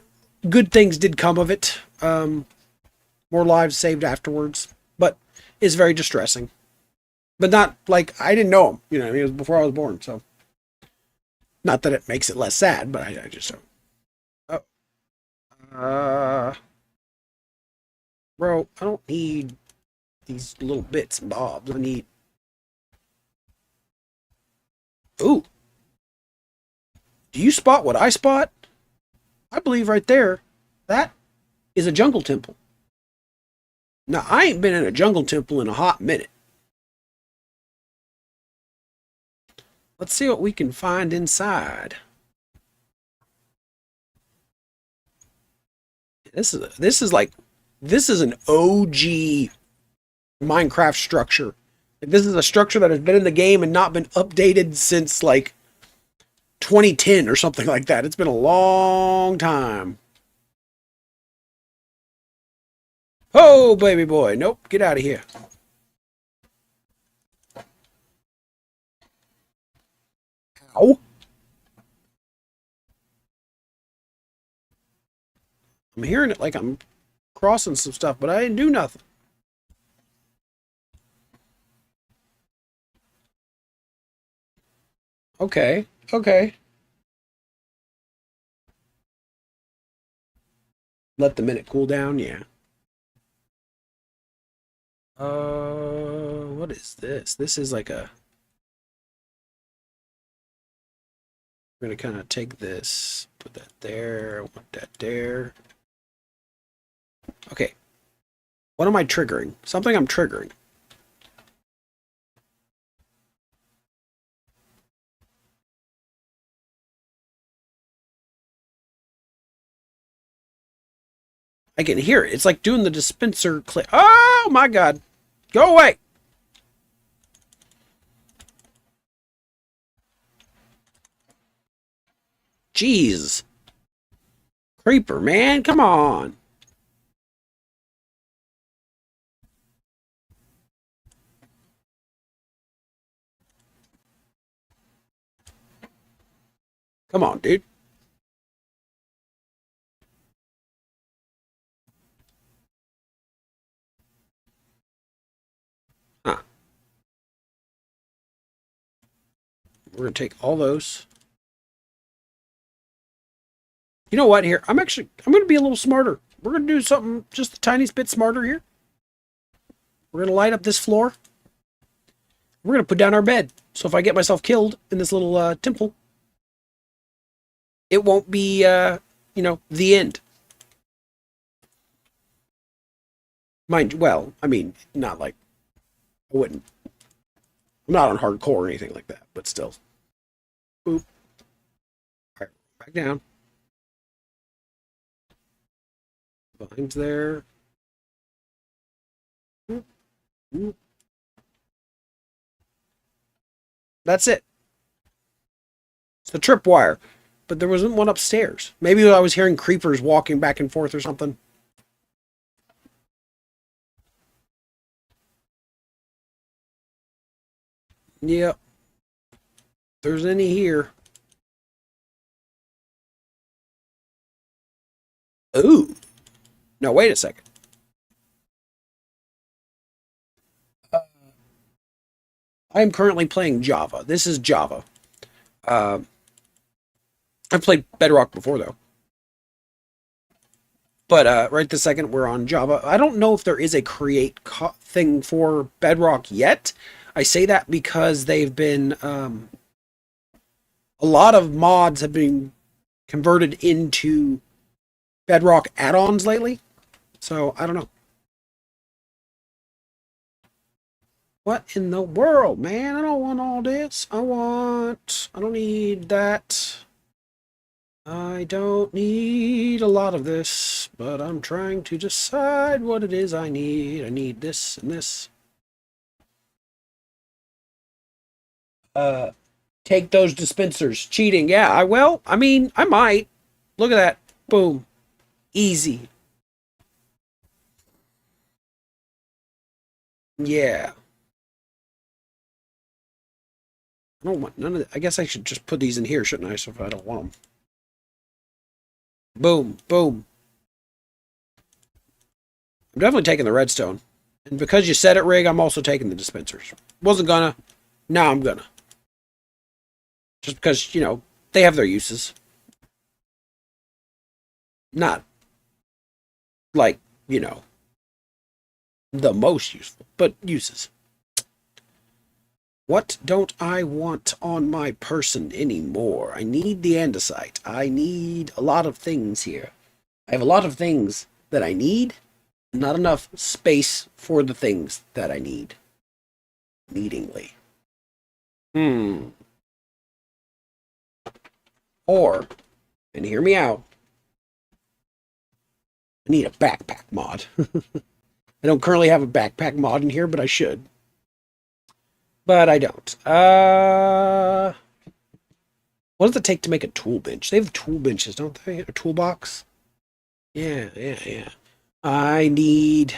good things did come of it. More lives saved afterwards, but it's very distressing. But not like I didn't know him, you know. It was before I was born, so not that it makes it less sad, but I just don't. Oh, bro, I don't need these little bits and bobs. I need. Ooh, do you spot what I spot? I believe right there, that is a jungle temple. Now I ain't been in a jungle temple in a hot minute. Let's see what we can find inside. This is an OG Minecraft structure. Like, this is a structure that has been in the game and not been updated since like 2010 or something like that. It's been a long time. Oh, baby boy. Nope, get out of here. Ow. I'm hearing it like I'm crossing some stuff, but I didn't do nothing. Okay, okay. Let the minute cool down, yeah. What is this? This is like a... We're gonna kind of take this, put that there, I want that there. Okay. What am I triggering? Something I'm triggering. I can hear it. It's like doing the dispenser click. Oh my god. Go away. Jeez. Creeper, man. Come on. Come on, dude. Huh. We're going to take all those. You know what here? I'm going to be a little smarter. We're going to do something just the tiniest bit smarter here. We're going to light up this floor. We're going to put down our bed. So if I get myself killed in this little temple, it won't be, you know, the end. Mind you, well, I mean, not like, I wouldn't. I'm not on hardcore or anything like that, but still. Boop. All right, back down. Vines there. Boop. Boop. That's it. It's the tripwire. But there wasn't one upstairs. Maybe I was hearing creepers walking back and forth or something. Yep. If there's any here. Ooh. No, wait a second. I am currently playing Java. This is Java. Uh, I've played Bedrock before, though. But right this second, we're on Java. I don't know if there is a create thing for Bedrock yet. I say that because they've been... a lot of mods have been converted into Bedrock add-ons lately. So, I don't know. What in the world, man? I don't want all this. I don't need that. I don't need a lot of this, but I'm trying to decide what it is I need. I need this and this. Take those dispensers. Cheating. Yeah, I will. I mean, I might. Look at that. Boom. Easy. Yeah. I don't want none of it. I guess I should just put these in here, shouldn't I? So if I don't want them. Boom. Boom. I'm definitely taking the redstone. And because you said it, Rig, I'm also taking the dispensers. Wasn't gonna. Now I'm gonna. Just because, you know, they have their uses. Not like, you know, the most useful, but uses. What don't I want on my person anymore? I need the andesite. I need a lot of things here. I have a lot of things that I need. Not enough space for the things that I need. Needingly. Or, and hear me out, I need a backpack mod. I don't currently have a backpack mod in here, but I should. But I don't. What does it take to make a tool bench? They have tool benches, don't they? A toolbox? Yeah. I need...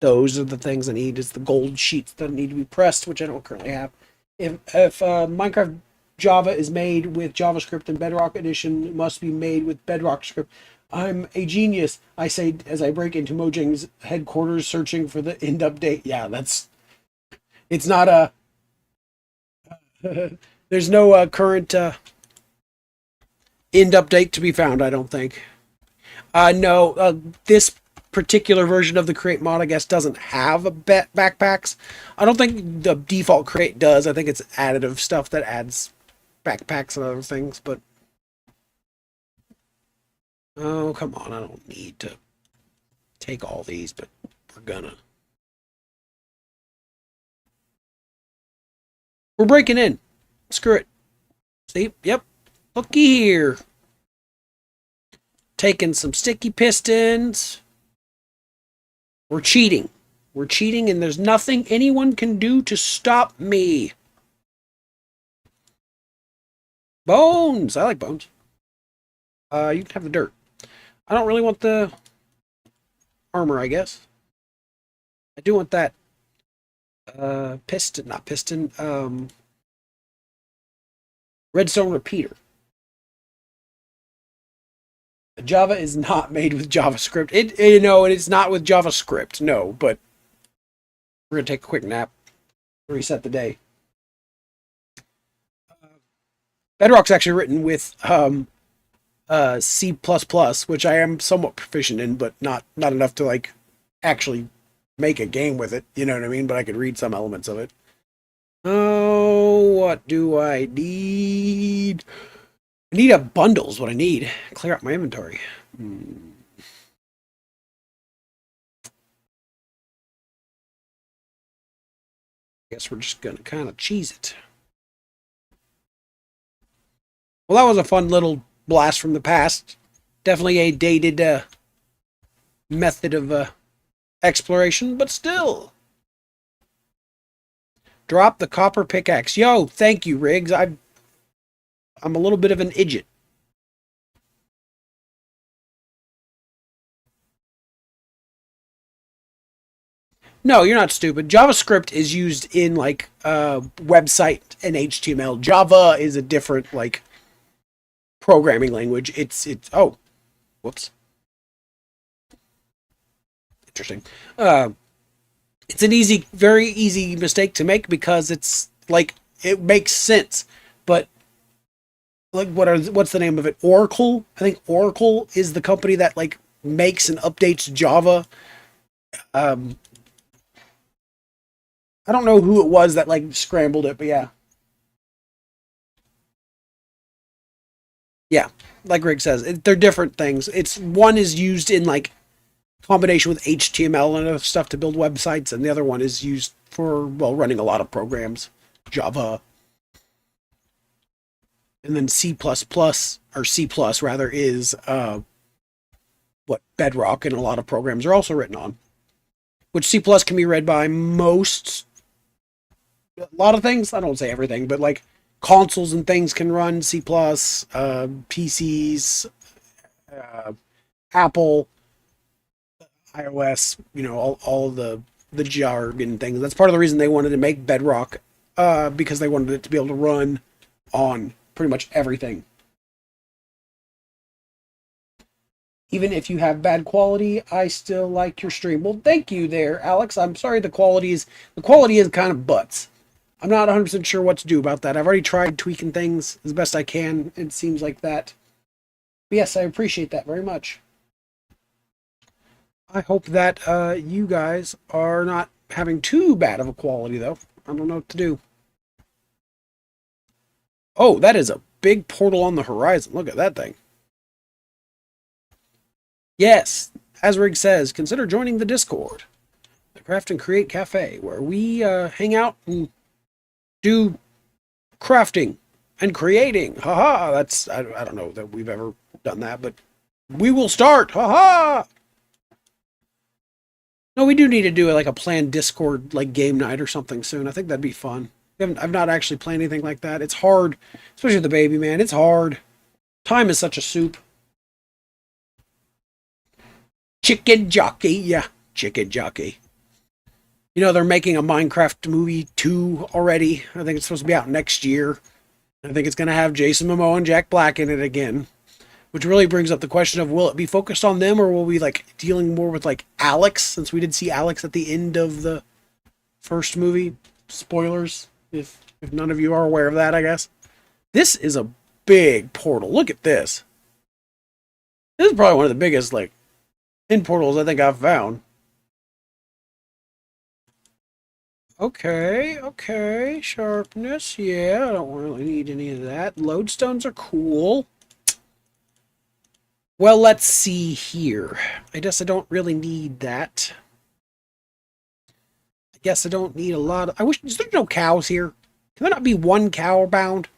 Those are the things I need. Is the gold sheets that need to be pressed, which I don't currently have. If Minecraft Java is made with JavaScript and Bedrock Edition, it must be made with Bedrock script. I'm a genius, I say as I break into Mojang's headquarters searching for the end update. Yeah, it's not a, there's no current end update to be found, I don't think. No, this particular version of the Create mod, I guess, doesn't have a backpacks. I don't think the default Create does. I think it's additive stuff that adds backpacks and other things, but oh, come on, I don't need to take all these, but we're gonna. We're breaking in. Screw it. See? Yep. Looky here. Taking some sticky pistons. We're cheating. We're cheating, and there's nothing anyone can do to stop me. Bones! I like bones. You can have the dirt. I don't really want the armor, I guess. I do want that piston, not piston, redstone repeater. Java is not made with JavaScript. It's not with JavaScript, no, but we're gonna take a quick nap, reset the day. Bedrock's actually written with C++, which I am somewhat proficient in, but not enough to like actually make a game with it. You know what I mean? But I could read some elements of it. Oh, what do I need? I need a bundle is what I need. Clear out my inventory. Guess we're just gonna kind of cheese it. Well, that was a fun little blast from the past. Definitely a dated method of exploration, but still. Drop the copper pickaxe. Yo, thank you, Riggs. I'm a little bit of an idiot. No, you're not stupid. JavaScript is used in like website and HTML. Java is a different like programming language. It's oh, whoops. Interesting. It's an very easy mistake to make because it's like it makes sense, but like what's the name of it? Oracle. I think Oracle is the company that like makes and updates Java. I don't know who it was that like scrambled it, but yeah. Yeah, like Greg says, they're different things. It's one is used in like combination with HTML and other stuff to build websites, and the other one is used for running a lot of programs, Java, and then C++ or C plus rather is what Bedrock and a lot of programs are also written on, which C plus can be read by a lot of things. I don't say everything, but like consoles and things can run C+, PCs, Apple, iOS, all the jargon things. That's part of the reason they wanted to make Bedrock, because they wanted it to be able to run on pretty much everything. Even if you have bad quality, I still like your stream. Well, thank you there, Alex. I'm sorry the quality is kind of butts. I'm not 100% sure what to do about that. I've already tried tweaking things as best I can. It seems like that. But yes, I appreciate that very much. I hope that you guys are not having too bad of a quality, though. I don't know what to do. Oh, that is a big portal on the horizon. Look at that thing. Yes, as Rig says, consider joining the Discord, the Craft and Create Cafe, where we hang out and do crafting and creating. Haha, that's, I don't know that we've ever done that, but we will start. Haha. No, we do need to do like a planned Discord like game night or something soon. I think that'd be fun. I've not actually planned anything like that. It's hard, especially with the baby, man. It's hard. Time is such a soup. Chicken Jockey, yeah, Chicken Jockey. They're making a Minecraft movie 2 already. I think it's supposed to be out next year. I think it's going to have Jason Momoa and Jack Black in it again. Which really brings up the question of, will it be focused on them, or will we like dealing more with like Alex, since we did see Alex at the end of the first movie? Spoilers, if none of you are aware of that, I guess. This is a big portal. Look at this. This is probably one of the biggest like end portals I think I've found. Okay, okay, sharpness, yeah, I don't really need any of that. Lodestones are cool. Well, let's see here. I guess I don't really need that. I guess I don't need a lot of... I wish... Is there no cows here? Can there not be one cow bound?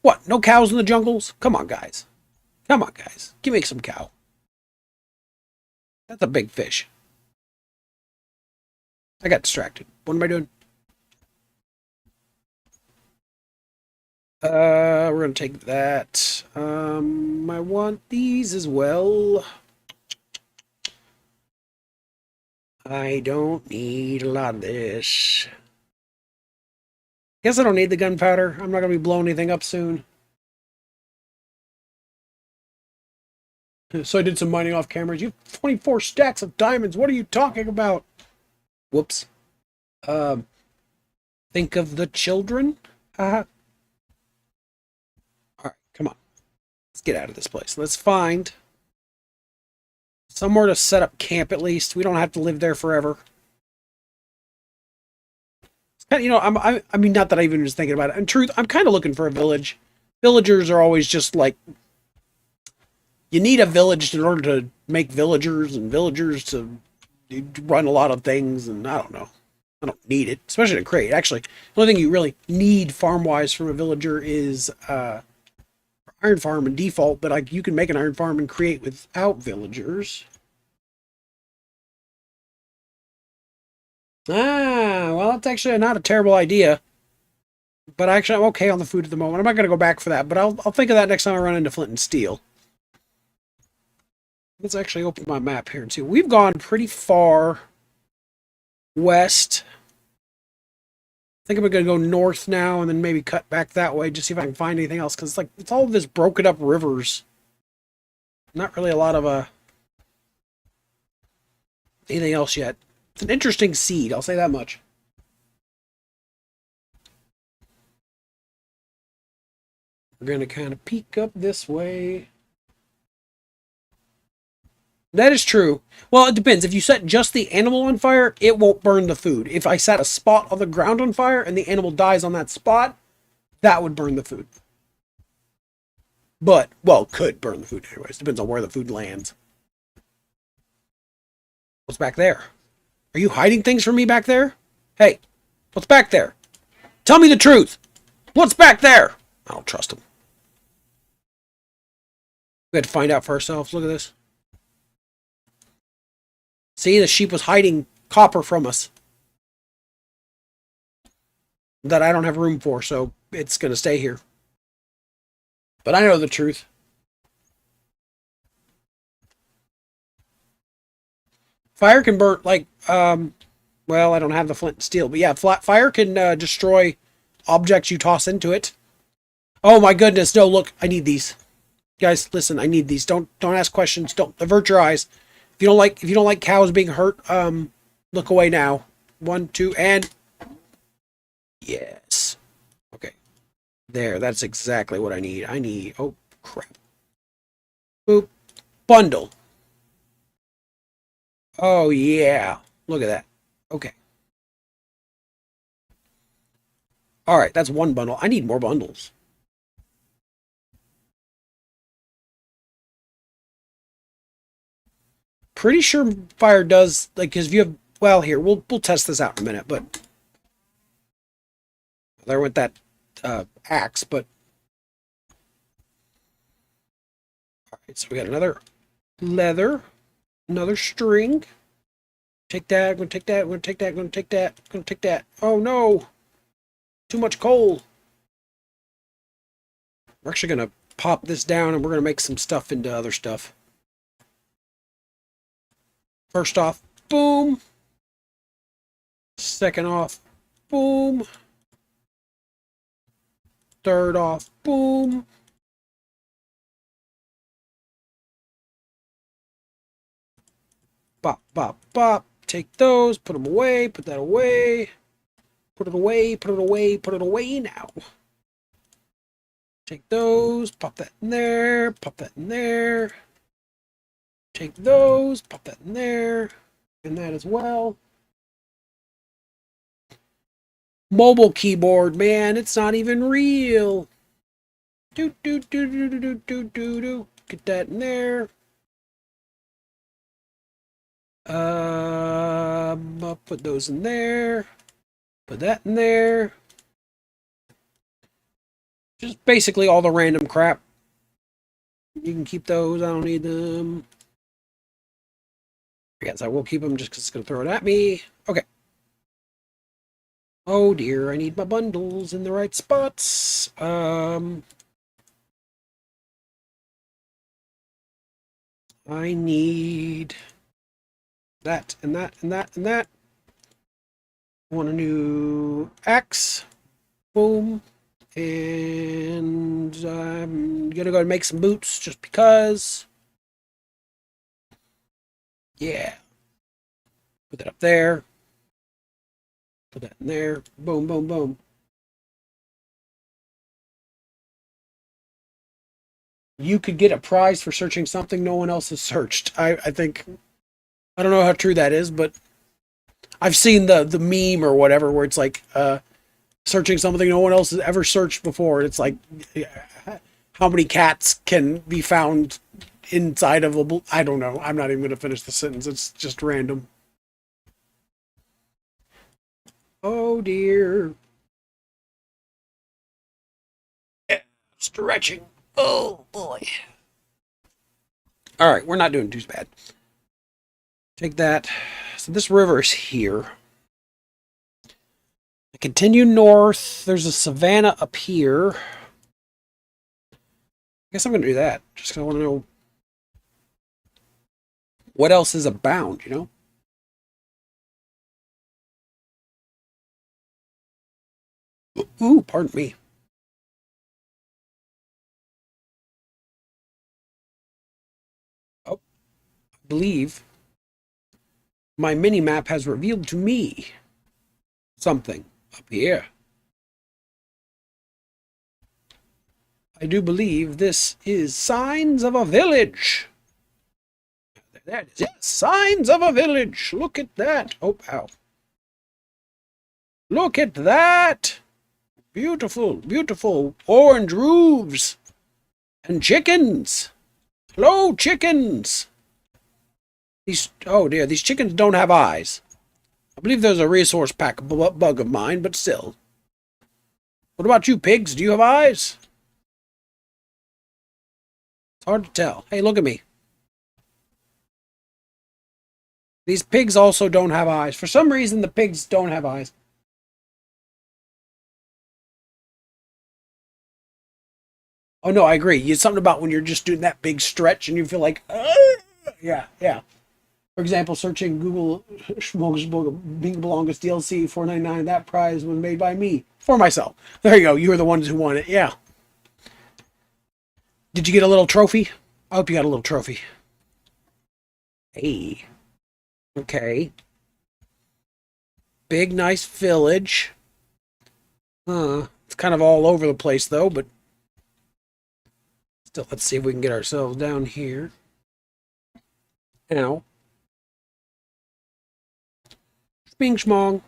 What, no cows in the jungles? Come on, guys. Come on, guys. Give me some cow. That's a big fish. I got distracted. What am I doing? We're gonna take that. I want these as well. I don't need a lot of this. Guess I don't need the gunpowder. I'm not gonna be blowing anything up soon. So I did some mining off cameras. You have 24 stacks of diamonds. What are you talking about? Whoops. Think of the children? Alright, come on. Let's get out of this place. Let's find somewhere to set up camp at least. We don't have to live there forever. It's kind of, you know, I mean, not that I even was thinking about it. In truth, I'm kind of looking for a village. Villagers are always just like, you need a village in order to make villagers, and villagers to run a lot of things, and I don't know. I don't need it, especially to create. Actually, the only thing you really need farm-wise from a villager is iron farm and default, but you can make an iron farm and create without villagers. Well, that's actually not a terrible idea. But actually, I'm okay on the food at the moment. I'm not going to go back for that, but I'll think of that next time I run into flint and steel. Let's actually open my map here and see. We've gone pretty far west. I think I'm going to go north now and then maybe cut back that way, just see if I can find anything else, because it's all of this broken up rivers. Not really a lot of anything else yet. It's an interesting seed, I'll say that much. We're going to kind of peek up this way. That is true. Well, it depends. If you set just the animal on fire, it won't burn the food. If I set a spot on the ground on fire and the animal dies on that spot, that would burn the food. But, well, could burn the food anyways. Depends on where the food lands. What's back there? Are you hiding things from me back there? Hey, what's back there? Tell me the truth. What's back there? I don't trust him. We had to find out for ourselves. Look at this. See, the sheep was hiding copper from us that I don't have room for, so it's going to stay here. But I know the truth. Fire can burn, like, well, I don't have the flint and steel, but yeah, fire can destroy objects you toss into it. Oh my goodness, no, look, I need these. Guys, listen, I need these. Don't ask questions. Don't avert your eyes. If you don't like cows being hurt, look away now. 1, 2, and yes. Okay. There, that's exactly what I need. Oh crap. Boop. Bundle. Oh yeah. Look at that. Okay. Alright, that's one bundle. I need more bundles. Pretty sure fire does, like, because if you have, well, here, we'll test this out in a minute, but there went that axe, but all right, so we got another leather, another string. Take that, I'm gonna take that, I'm gonna take that, I'm gonna take that, I'm gonna take that. Oh no! Too much coal. We're actually gonna pop this down and we're gonna make some stuff into other stuff. First off, boom. Second off, boom. Third off, boom. Bop, bop, bop. Take those, put them away, put that away. Put it away, put it away, put it away now. Take those, pop that in there, pop that in there. Take those, pop that in there, and that as well. Mobile keyboard, man, it's not even real. Do do do do do do do do do. Get that in there. I'll put those in there. Put that in there. Just basically all the random crap. You can keep those. I don't need them. Yes, I will keep them just because it's going to throw it at me. Okay. Oh dear, I need my bundles in the right spots. I need that and that and that and that. I want a new axe. Boom. And I'm gonna go and make some boots just because. Yeah. Put that up there. Put that in there. Boom, boom, boom. You could get a prize for searching something no one else has searched. I think, I don't know how true that is, but I've seen the meme or whatever where it's like searching something no one else has ever searched before. It's like how many cats can be found inside of a... I don't know. I'm not even going to finish the sentence. It's just random. Oh dear. Stretching. Oh boy. All right, we're not doing too bad. Take that. So this river is here. I continue north. There's a savanna up here. I guess I'm going to do that. Just because I want to know what else is abound, you know? Ooh, pardon me. Oh, I believe my mini-map has revealed to me something up here. I do believe this is signs of a village. That is it. Signs of a village. Look at that. Oh, ow. Look at that. Beautiful, beautiful orange roofs. And chickens. Hello, chickens. Oh dear, these chickens don't have eyes. I believe there's a resource pack bug of mine, but still. What about you, pigs? Do you have eyes? It's hard to tell. Hey, look at me. These pigs also don't have eyes. For some reason, the pigs don't have eyes. Oh, no, I agree. It's something about when you're just doing that big stretch and you feel like, yeah, yeah. For example, searching Google Bing Belongus DLC 4.99. That prize was made by me for myself. There you go. You were the ones who won it. Yeah. Did you get a little trophy? I hope you got a little trophy. Hey. Okay. Big, nice village. It's kind of all over the place, though, but still, let's see if we can get ourselves down here. Ow. Bing schmong.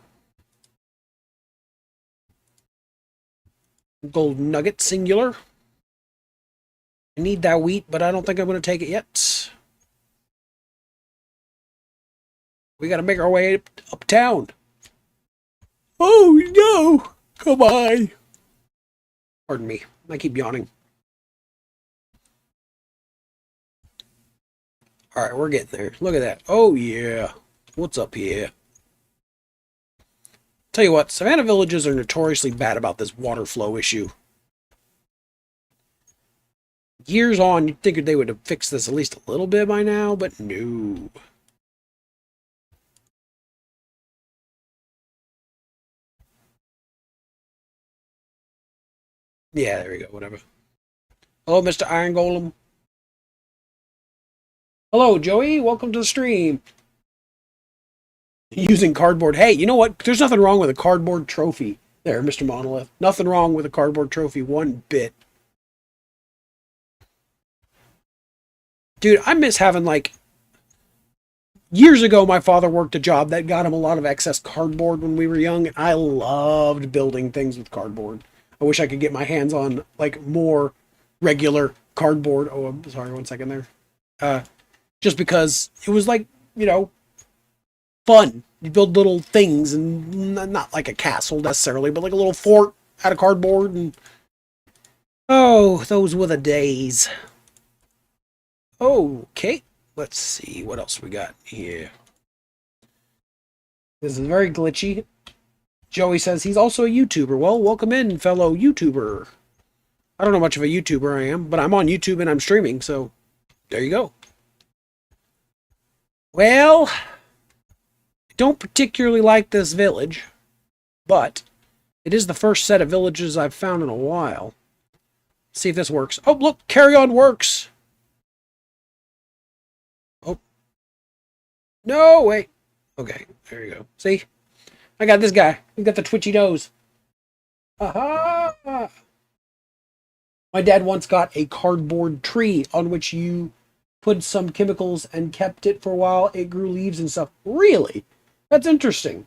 Gold nugget singular. I need that wheat, but I don't think I'm going to take it yet. We got to make our way uptown. Oh no! Come on. Pardon me. I keep yawning. All right, we're getting there. Look at that. Oh yeah. What's up here? Tell you what, Savannah villages are notoriously bad about this water flow issue. Years on, you'd think they would have fixed this at least a little bit by now, but no. Yeah, there we go, whatever. Hello, Mr. Iron Golem. Hello, Joey. Welcome to the stream. Using cardboard. Hey, you know what? There's nothing wrong with a cardboard trophy. There, Mr. Monolith. Nothing wrong with a cardboard trophy one bit. Dude, I miss having like years ago my father worked a job that got him a lot of excess cardboard when we were young, and I loved building things with cardboard. I wish I could get my hands on like more regular cardboard. Oh, I'm sorry, 1 second there. Uh just because it was like, you know, fun. You build little things and not like a castle necessarily, but like a little fort out of cardboard and oh, those were the days. Okay, let's see what else we got here. This is very glitchy. Joey says he's also a YouTuber. Well, welcome in, fellow YouTuber. I don't know much of a YouTuber I am, but I'm on YouTube and I'm streaming, so there you go. Well, I don't particularly like this village, but it is the first set of villages I've found in a while. Let's see if this works. Oh, look, carry on works. Oh, no, wait. Okay, there you go. See? I got this guy. He's got the twitchy nose. Aha! My dad once got a cardboard tree on which you put some chemicals and kept it for a while. It grew leaves and stuff. Really? That's interesting.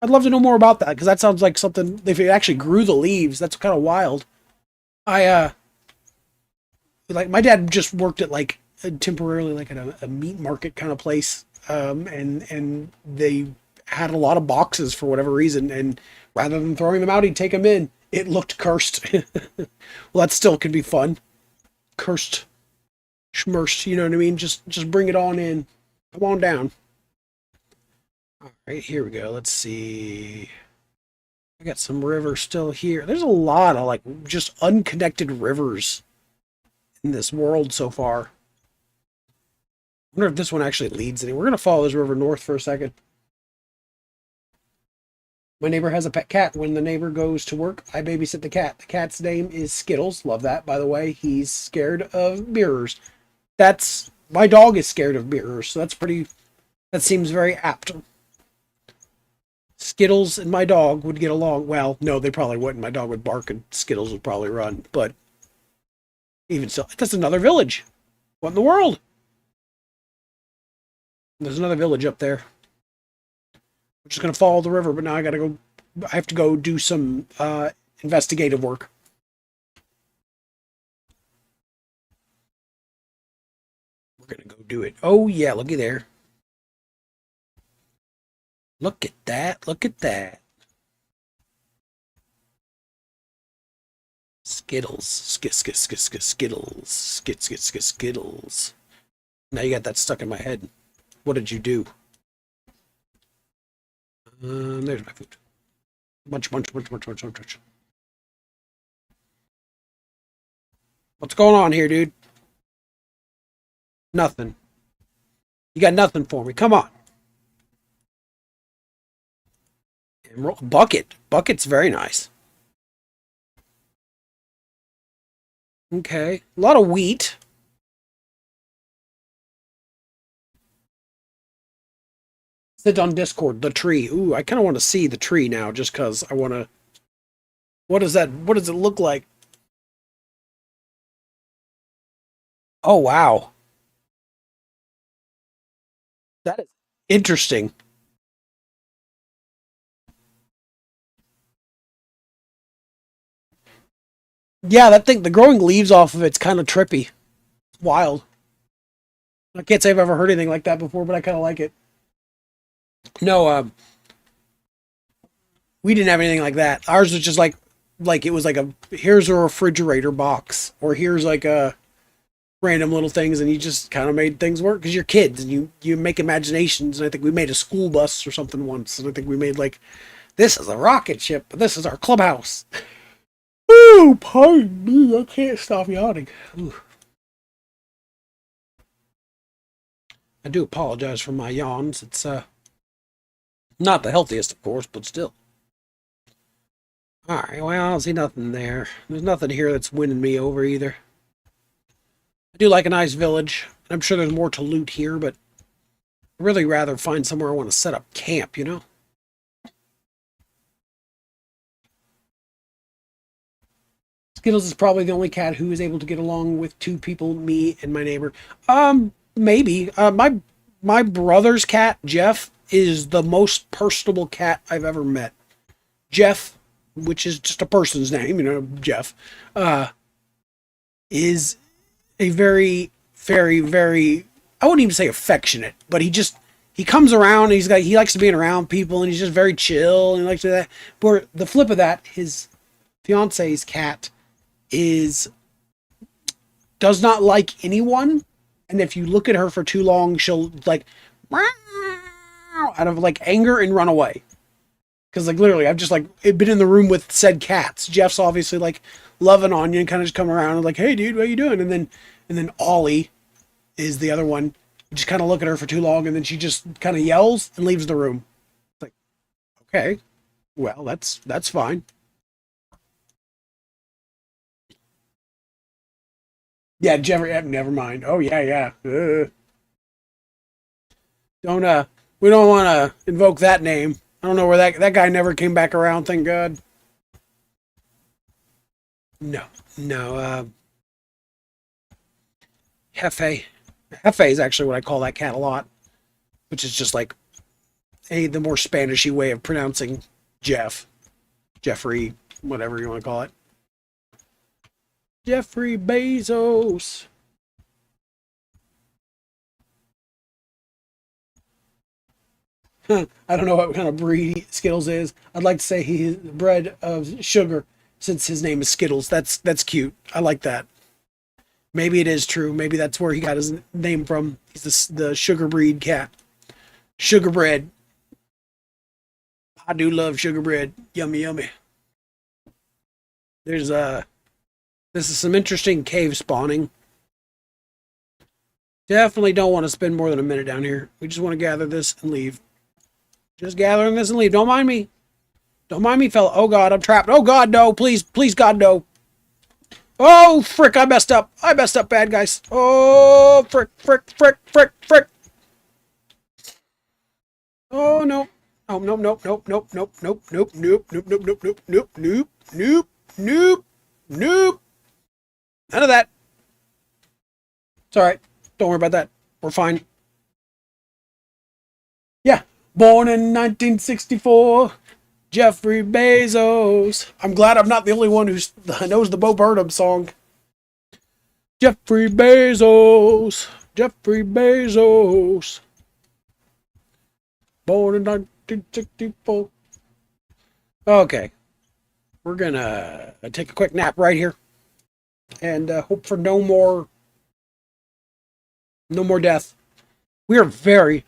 I'd love to know more about that because that sounds like something. If it actually grew the leaves, that's kind of wild. I like my dad just worked at like temporarily like at a meat market kind of place, and they had a lot of boxes for whatever reason, and rather than throwing them out, he'd take them in. It looked cursed. Well, that still could be fun. Cursed, schmersed, you know what I mean? Just bring it on in. Come on down. All right, here we go. Let's see. I got some rivers still here. There's a lot of like just unconnected rivers in this world so far. I wonder if this one actually leads anywhere. We're gonna follow this river north for a second. My neighbor has a pet cat. When the neighbor goes to work, I babysit the cat. The cat's name is Skittles. Love that, by the way. He's scared of mirrors. That's my dog is scared of mirrors, so that seems very apt. Skittles and my dog would get along. Well, no, they probably wouldn't. My dog would bark and Skittles would probably run. But even so, that's another village. What in the world? There's another village up there. I'm just going to follow the river, but now I have to go do some investigative work. We're going to go do it. Oh, yeah, looky there. Look at that. Look at that. Skittles. Skittles. Skittles. Now you got that stuck in my head. What did you do? There's my food. Bunch. What's going on here, dude? Nothing. You got nothing for me. Come on. Bucket. Bucket's very nice. Okay. A lot of wheat. Sit on Discord, the tree. Ooh, I kind of want to see the tree now just because I want to. What is that? What does it look like? Oh, wow. That is interesting. Yeah, that thing, the growing leaves off of it's kind of trippy. It's wild. I can't say I've ever heard anything like that before, but I kind of like it. No, we didn't have anything like that. Ours was just like it was like here's a refrigerator box, or here's like a random little things, and you just kind of made things work because you're kids and you make imaginations. And I think we made a school bus or something once, and I think we made like this is a rocket ship, but this is our clubhouse. Ooh, pardon me, I can't stop yawning. Ooh. I do apologize for my yawns. It's not the healthiest, of course, but still. Alright, well, I don't see nothing there. There's nothing here that's winning me over either. I do like a nice village. I'm sure there's more to loot here, but really rather find somewhere I want to set up camp, you know? Skittles is probably the only cat who is able to get along with two people, me and my neighbor. Maybe. My brother's cat, Jeff, is the most personable cat I've ever met. Jeff, which is just a person's name, you know, Jeff, is a very, very, very, I wouldn't even say affectionate, but he comes around and he likes to be around people and he's just very chill and he likes to do that. But the flip of that, his fiance's cat is does not like anyone, and if you look at her for too long, she'll like out of like anger and run away. Because like literally, I've just like been in the room with said cats. Jeff's obviously like loving on you and kind of just come around and like, hey dude, what you doing? And then Ollie is the other one. You just kind of look at her for too long, and then she just kind of yells and leaves the room. It's like, okay, well that's fine. Yeah, Jeffrey. Never mind. Oh yeah, yeah. Don't we don't want to invoke that name. I don't know where that guy never came back around. Thank God. No, no. Hefe. Hefe is actually what I call that cat a lot, which is just like the more Spanishy way of pronouncing Jeff, Jeffrey, whatever you want to call it. Jeffrey Bezos. I don't know what kind of breed Skittles is. I'd like to say he's bred of sugar since his name is Skittles. That's cute. I like that. Maybe it is true. Maybe that's where he got his name from. He's the sugar breed cat. Sugar bread. I do love sugar bread. Yummy, yummy. There's this is some interesting cave spawning. Definitely don't want to spend more than a minute down here. We just want to gather this and leave. Just gathering this and leave. Don't mind me. Don't mind me, fella. Oh God, I'm trapped. Oh God, no. Please, please, God, no. Oh, frick, I messed up. I messed up, bad guys. Oh, frick, frick, frick, frick, frick. Oh, no. Oh, nope, nope, nope, nope, nope, nope, nope, nope, nope, nope, nope, nope, nope, nope, nope, nope, nope. None of that. It's all right. Don't worry about that. We're fine. Yeah. Born in 1964. Jeffrey Bezos. I'm glad I'm not the only one who knows the Bo Burnham song. Jeffrey Bezos. Jeffrey Bezos. Born in 1964. Okay. We're gonna take a quick nap right here and hope for no more death. We are very,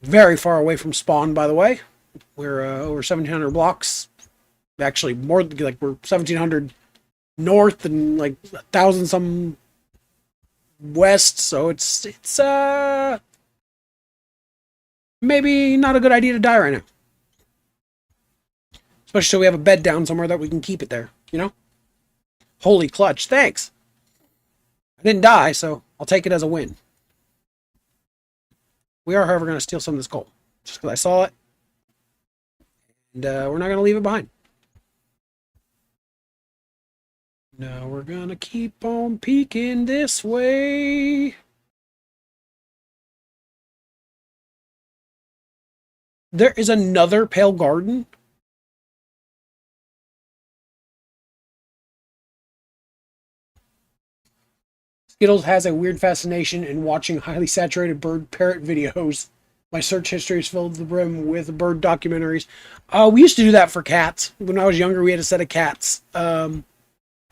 very far away from spawn, by the way. We're over 1,700 blocks. Actually, more like we're 1,700 north and like 1,000 some west. So it's maybe not a good idea to die right now. Especially so we have a bed down somewhere that we can keep it there. You know. Holy clutch! Thanks. I didn't die, so I'll take it as a win. We are, however, going to steal some of this coal just because I saw it. And we're not going to leave it behind. No, we're going to keep on peeking this way. There is another pale garden. Skittles has a weird fascination in watching highly saturated bird parrot videos. My search history is filled to the brim with bird documentaries. We used to do that for cats. When I was younger, we had a set of cats.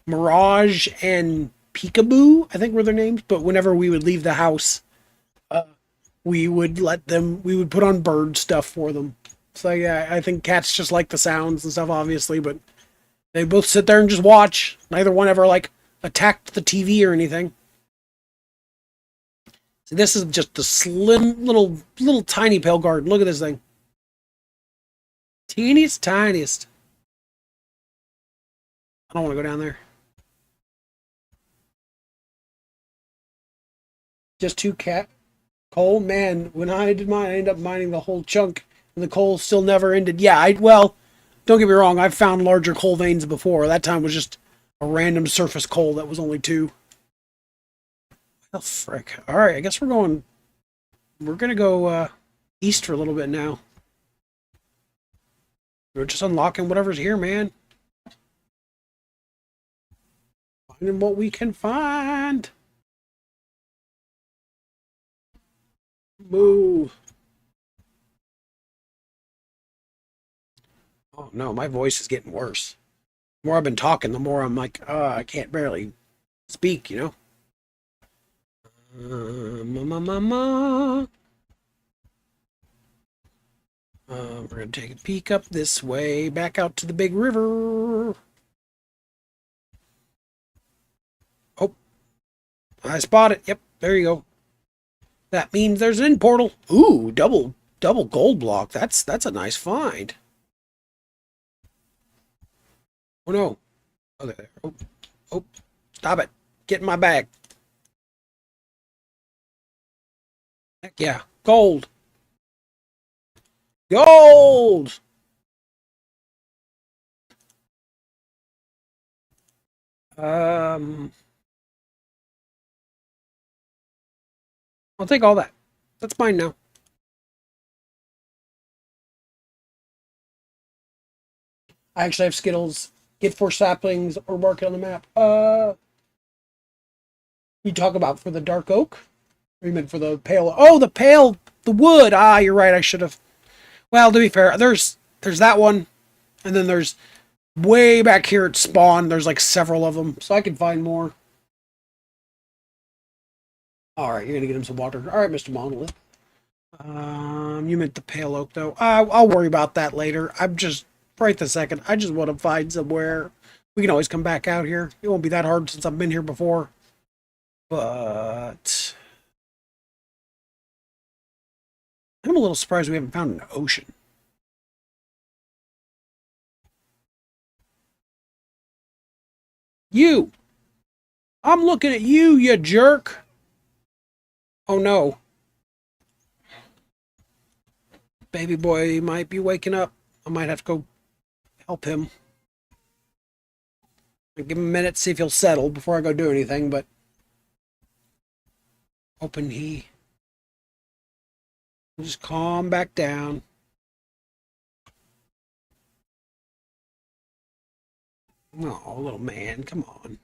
Mirage and Peekaboo, I think were their names. But whenever we would leave the house, we would put on bird stuff for them. So yeah, I think cats just like the sounds and stuff, obviously. But they both sit there and just watch. Neither one ever like attacked the TV or anything. So this is just the slim little tiny pale garden. Look at this thing. Teeniest tiniest. I don't want to go down there. Just two cat. Coal, man, when I did mine, I ended up mining the whole chunk, and the coal still never ended. Yeah, well, don't get me wrong, I've found larger coal veins before. That time was just a random surface coal that was only two. Oh, frick. Alright, I guess we're gonna go, east for a little bit now. We're just unlocking whatever's here, man. Finding what we can find. Move. Oh no, my voice is getting worse. The more I've been talking, the more I'm like, I can't barely speak, you know? Ma, ma, ma, ma. We're going to take a peek up this way, back out to the big river. Oh, I spot it. Yep, there you go. That means there's an end portal. Ooh, double gold block. That's a nice find. Oh no. Oh, there. Oh, oh, stop it. Get in my bag. Heck yeah. Gold. Gold! Um, I'll take all that. That's mine now. I actually have Skittles. Get 4 saplings or mark it on the map. You talk about for the dark oak? Or you meant for the pale? Oh, the wood. Ah, you're right. I should have. Well, to be fair, there's that one, and then there's way back here at spawn. There's like several of them, so I can find more. All right, you're gonna get him some water. All right, Mr. Monolith. You meant the pale oak though. I'll worry about that later. I'm just right this second. I just want to find somewhere. We can always come back out here. It won't be that hard since I've been here before. But I'm a little surprised we haven't found an ocean. You! I'm looking at you, you jerk! Oh no. Baby boy might be waking up. I might have to go help him. Give him a minute, see if he'll settle before I go do anything, but hoping he will just calm back down. Oh, little man, come on.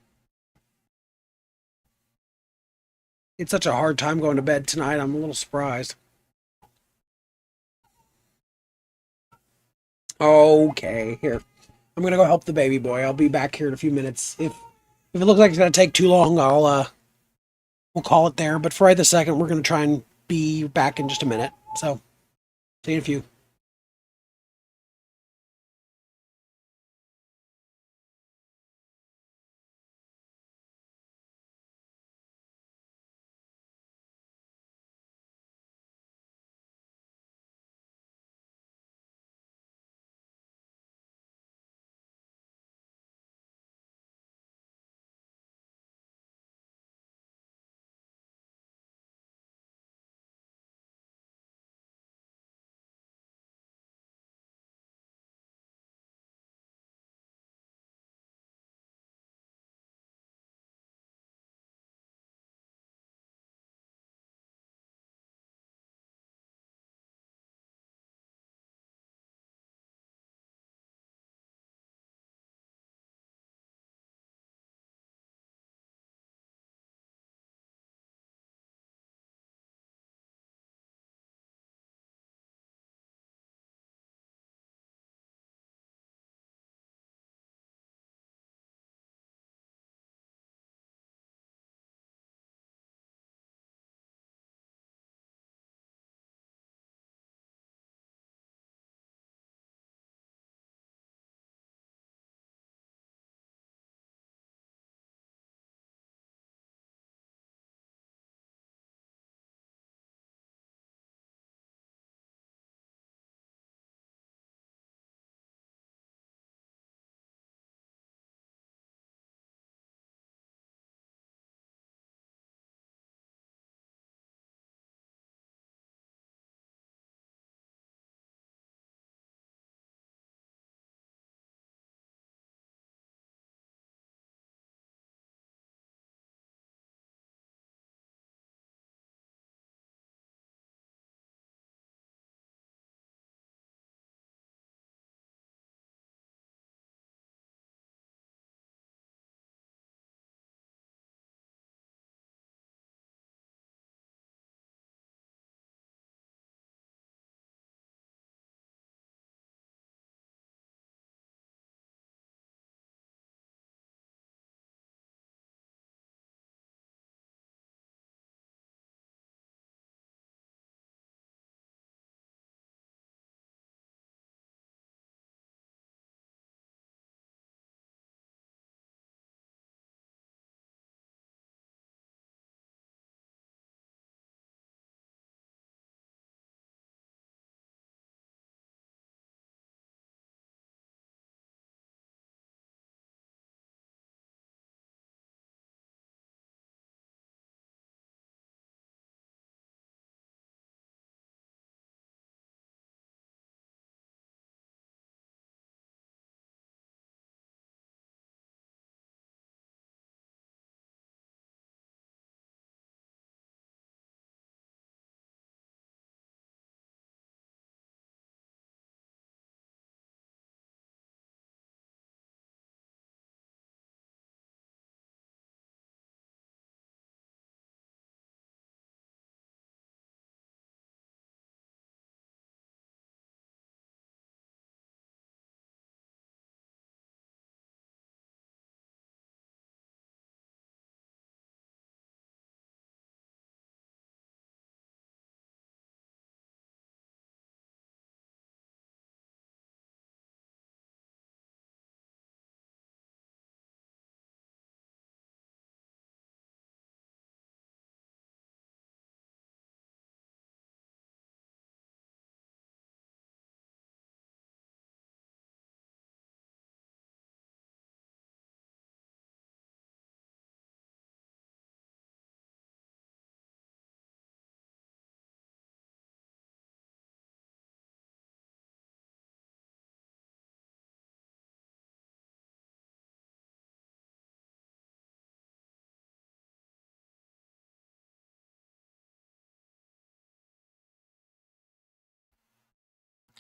It's such a hard time going to bed tonight. I'm a little surprised. Okay, here. I'm gonna go help the baby boy. I'll be back here in a few minutes. If it looks like it's gonna take too long, we'll call it there. But for right this second, we're gonna try and be back in just a minute. So, see you in a few.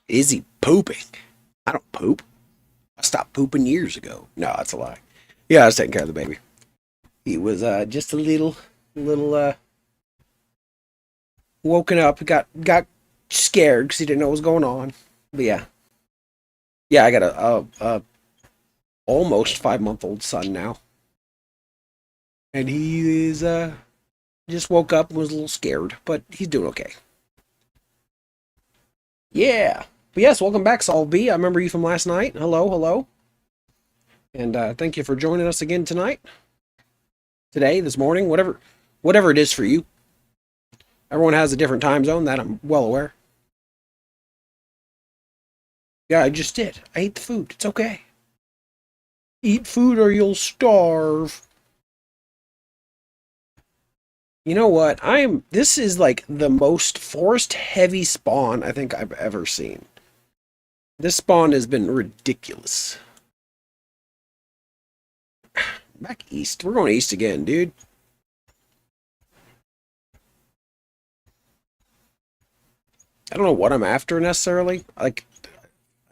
Is he pooping? I don't poop. I stopped pooping years ago. No, that's a lie. Yeah, I was taking care of the baby. He was just a little woken up, got scared because he didn't know what was going on. But yeah, I got a almost 5 month old son now, and he is just woke up and was a little scared, but he's doing okay. Yeah. But yes, welcome back, Saul B. I remember you from last night. Hello, hello. And thank you for joining us again tonight, today, this morning, whatever it is for you. Everyone has a different time zone, that I'm well aware. Yeah, I just did. I ate the food. It's okay. Eat food or you'll starve. You know what? This is like the most forest heavy spawn I think I've ever seen. This spawn has been ridiculous. Back east. We're going east again, dude. I don't know what I'm after necessarily. Like,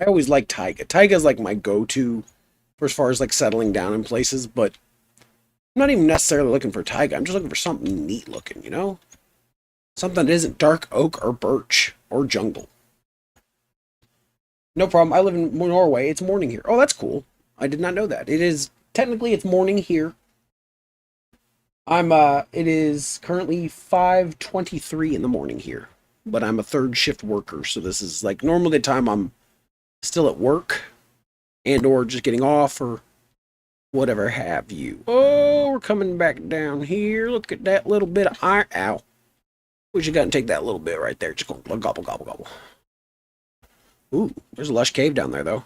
I always like taiga. Taiga's like my go-to for as far as like settling down in places, but I'm not even necessarily looking for taiga. I'm just looking for something neat looking, you know? Something that isn't dark oak or birch or jungle. No problem. I live in Norway. It's morning here. Oh, that's cool. I did not know that. Technically it's morning here. It is currently 5:23 in the morning here, but I'm a third shift worker, so this is like normally the time I'm still at work and or just getting off or whatever have you. Oh, we're coming back down here. Look at that little bit of iron. Ow. We should go and take that little bit right there. Just go gobble, gobble, gobble. Ooh, there's a lush cave down there, though.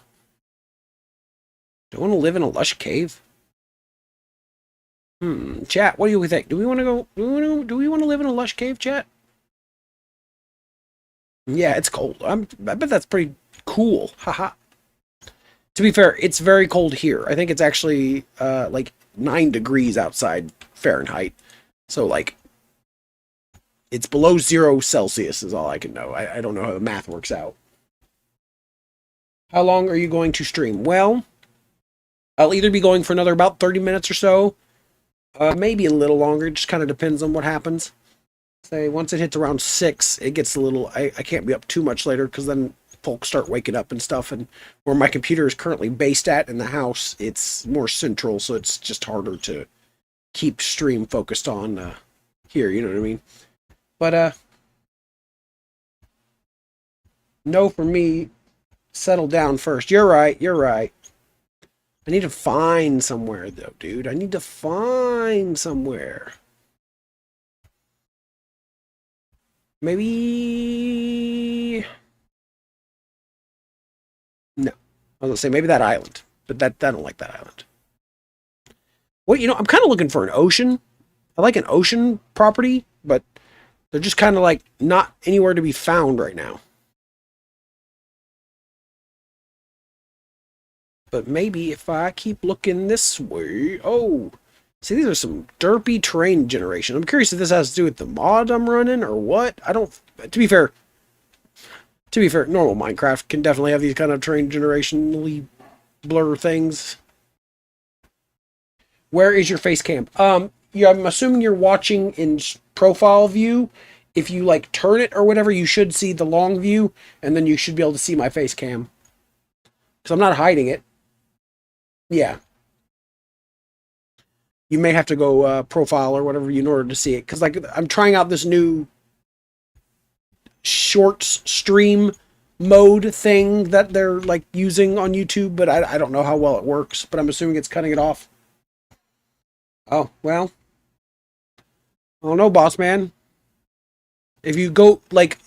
Do I want to live in a lush cave? Chat, what do you think? Do we want to go? Do we want to live in a lush cave, chat? Yeah, it's cold. I bet that's pretty cool. Haha. To be fair, it's very cold here. I think it's actually like 9 degrees outside Fahrenheit. So like it's below 0 Celsius is all I can know. I don't know how the math works out. How long are you going to stream? Well, I'll either be going for another about 30 minutes or so. Maybe a little longer. It just kind of depends on what happens. Say once it hits around 6, it gets a little. I can't be up too much later because then folks start waking up and stuff. And where my computer is currently based at in the house, it's more central, so it's just harder to keep stream focused on here. You know what I mean? But no, for me, settle down first. You're right. You're right. I need to find somewhere though, dude. I need to find somewhere. Maybe no. I was gonna say maybe that island, but I don't like that island. Well, I'm kind of looking for an ocean. I like an ocean property, but they're just kind of like not anywhere to be found right now. But maybe if I keep looking this way, oh, see, these are some derpy terrain generation. I'm curious if this has to do with the mod I'm running or what. I don't. To be fair, normal Minecraft can definitely have these kind of terrain generationally blur things. Where is your face cam? Yeah, I'm assuming you're watching in profile view. If you like turn it or whatever, you should see the long view, and then you should be able to see my face cam. Because I'm not hiding it. Yeah. You may have to go profile or whatever in order to see it. Because like I'm trying out this new shorts stream mode thing that they're like using on YouTube, but I don't know how well it works. But I'm assuming it's cutting it off. Oh, well. I don't know, boss man. If you go, like,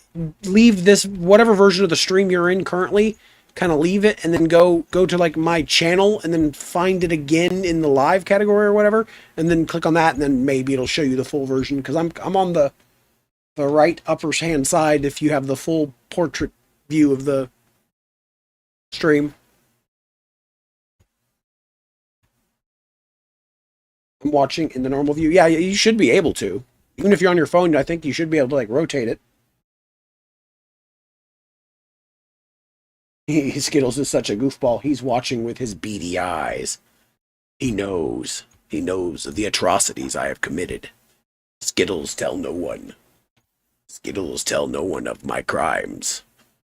leave this, whatever version of the stream you're in currently, kind of leave it, and then go to, like, my channel, and then find it again in the live category or whatever, and then click on that, and then maybe it'll show you the full version, because I'm on the right upper hand side if you have the full portrait view of the stream. I'm watching in the normal view. Yeah, you should be able to. Even if you're on your phone, I think you should be able to like rotate it. Skittles is such a goofball. He's watching with his beady eyes. He knows. He knows of the atrocities I have committed. Skittles, tell no one. Skittles, tell no one of my crimes,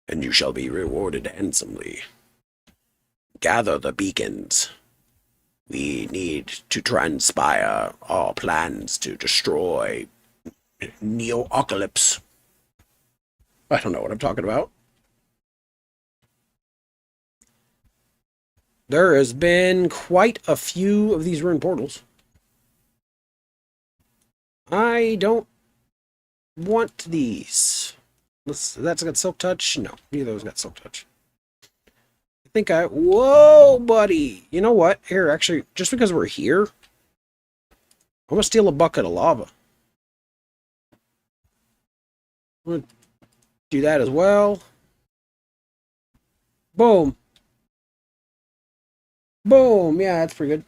and you shall be rewarded handsomely. Gather the beacons. We need to transpire our plans to destroy Neo-Ocalypse. I don't know what I'm talking about. There has been quite a few of these rune portals. I don't want these. That's got silk touch? No, neither of those got silk touch. I think whoa, buddy. You know what? Here, actually, just because we're here, I'm going to steal a bucket of lava. I'm going to do that as well. Boom. Boom. Yeah, that's pretty good.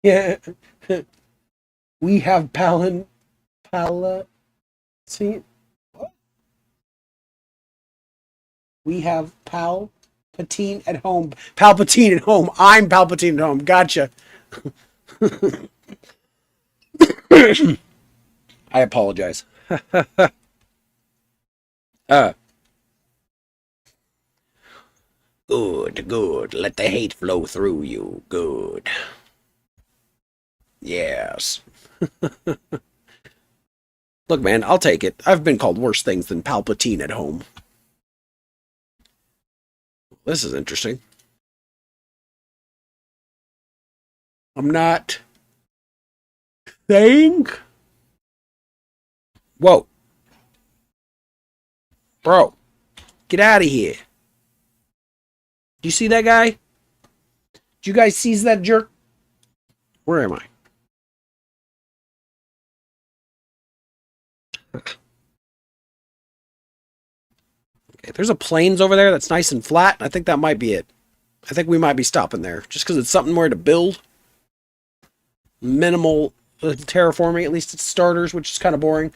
Yeah. We have Palatine. We have Palpatine at home. Palpatine at home. I'm Palpatine at home. Gotcha. I apologize. Good, good. Let the hate flow through you. Good. Yes. Look, man, I'll take it. I've been called worse things than Palpatine at home. This is interesting. I'm not saying. Whoa. Bro, get out of here. Do you see that guy? Did you guys seize that jerk? Where am I? Okay, there's a plains over there that's nice and flat. I think that might be it. I think we might be stopping there. Just because it's something where to build. Minimal terraforming, at least it's starters, which is kind of boring.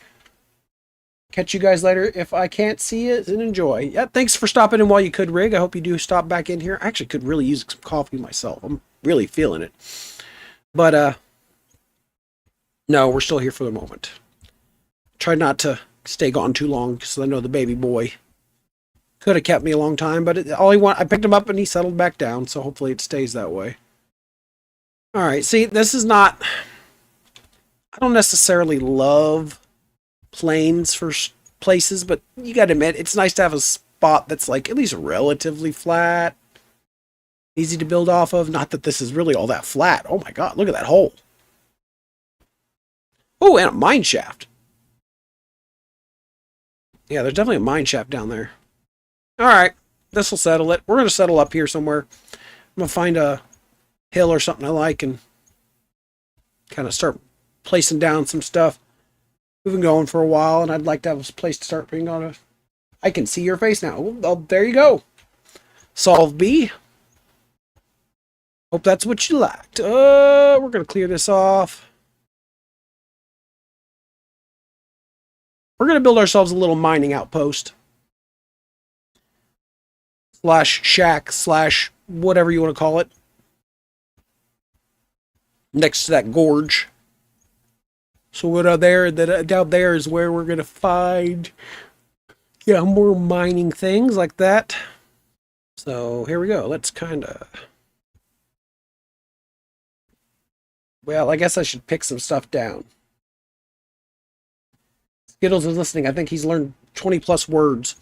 Catch you guys later if I can't see it, and enjoy. Yeah, thanks for stopping in while you could, Rig. I hope you do stop back in here. I actually could really use some coffee myself. I'm really feeling it. But, no, we're still here for the moment. Try not to stay gone too long, because I know the baby boy could have kept me a long time, but I picked him up and he settled back down, so hopefully it stays that way. Alright, see, this is not... I don't necessarily love plains for places, but you gotta admit, it's nice to have a spot that's like at least relatively flat, easy to build off of. Not that this is really all that flat. Oh my god, look at that hole. Oh, and a mine shaft. Yeah, there's definitely a mine shaft down there. Alright, this will settle it. We're going to settle up here somewhere. I'm going to find a hill or something I like and kind of start placing down some stuff. We've been going for a while, and I'd like to have a place to start being on. I can see your face now. Oh, there you go. Solve B. Hope that's what you liked. We're going to clear this off. We're going to build ourselves a little mining outpost. Slash shack, slash whatever you want to call it. Next to that gorge. So what out there, down there is where we're going to find, yeah, more mining things like that. So here we go. Let's kind of... Well, I guess I should pick some stuff down. Skittles is listening. I think he's learned 20 plus words.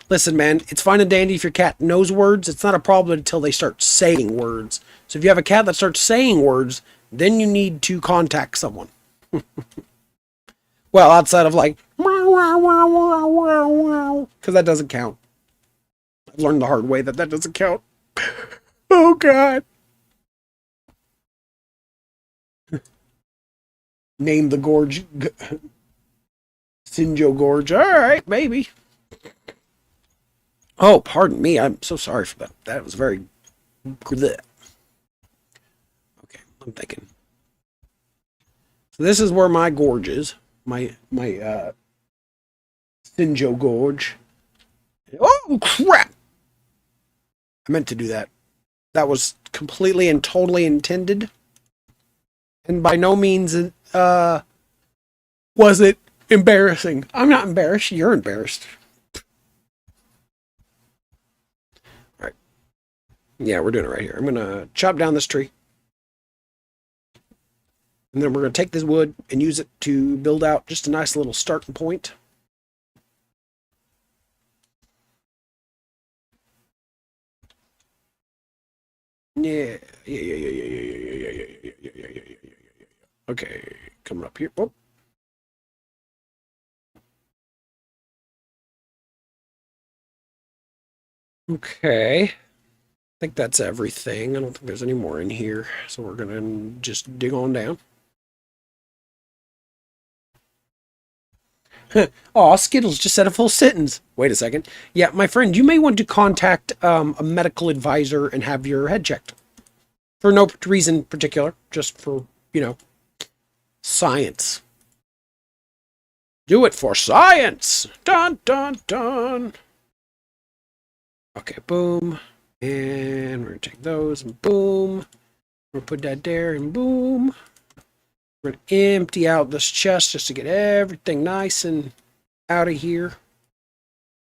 Listen, man, it's fine and dandy if your cat knows words. It's not a problem until they start saying words. So if you have a cat that starts saying words, then you need to contact someone. Well, outside of like, because that doesn't count. I've learned the hard way that doesn't count. Oh, God. Name the gorge. Sinjo Gorge. All right, maybe. Oh, pardon me. I'm so sorry for that. That was very... Okay, I'm thinking. So this is where my gorge is. My Sinjo Gorge. Oh, crap! I meant to do that. That was completely and totally intended. And by no means was it embarrassing. I'm not embarrassed. You're embarrassed. All right. Yeah, we're doing it right here. I'm going to chop down this tree. And then we're going to take this wood and use it to build out just a nice little starting point. Yeah. Okay, coming up here. Oh. Okay. I think that's everything. I don't think there's any more in here. So we're going to just dig on down. Aw, Skittles just said a full sentence. Wait a second. Yeah, my friend, you may want to contact a medical advisor and have your head checked. For no reason particular, just for, science. Do it for science! Dun, dun, dun! Okay, boom. And we're going to take those and boom. We're going to put that there and boom. We're going to empty out this chest just to get everything nice and out of here.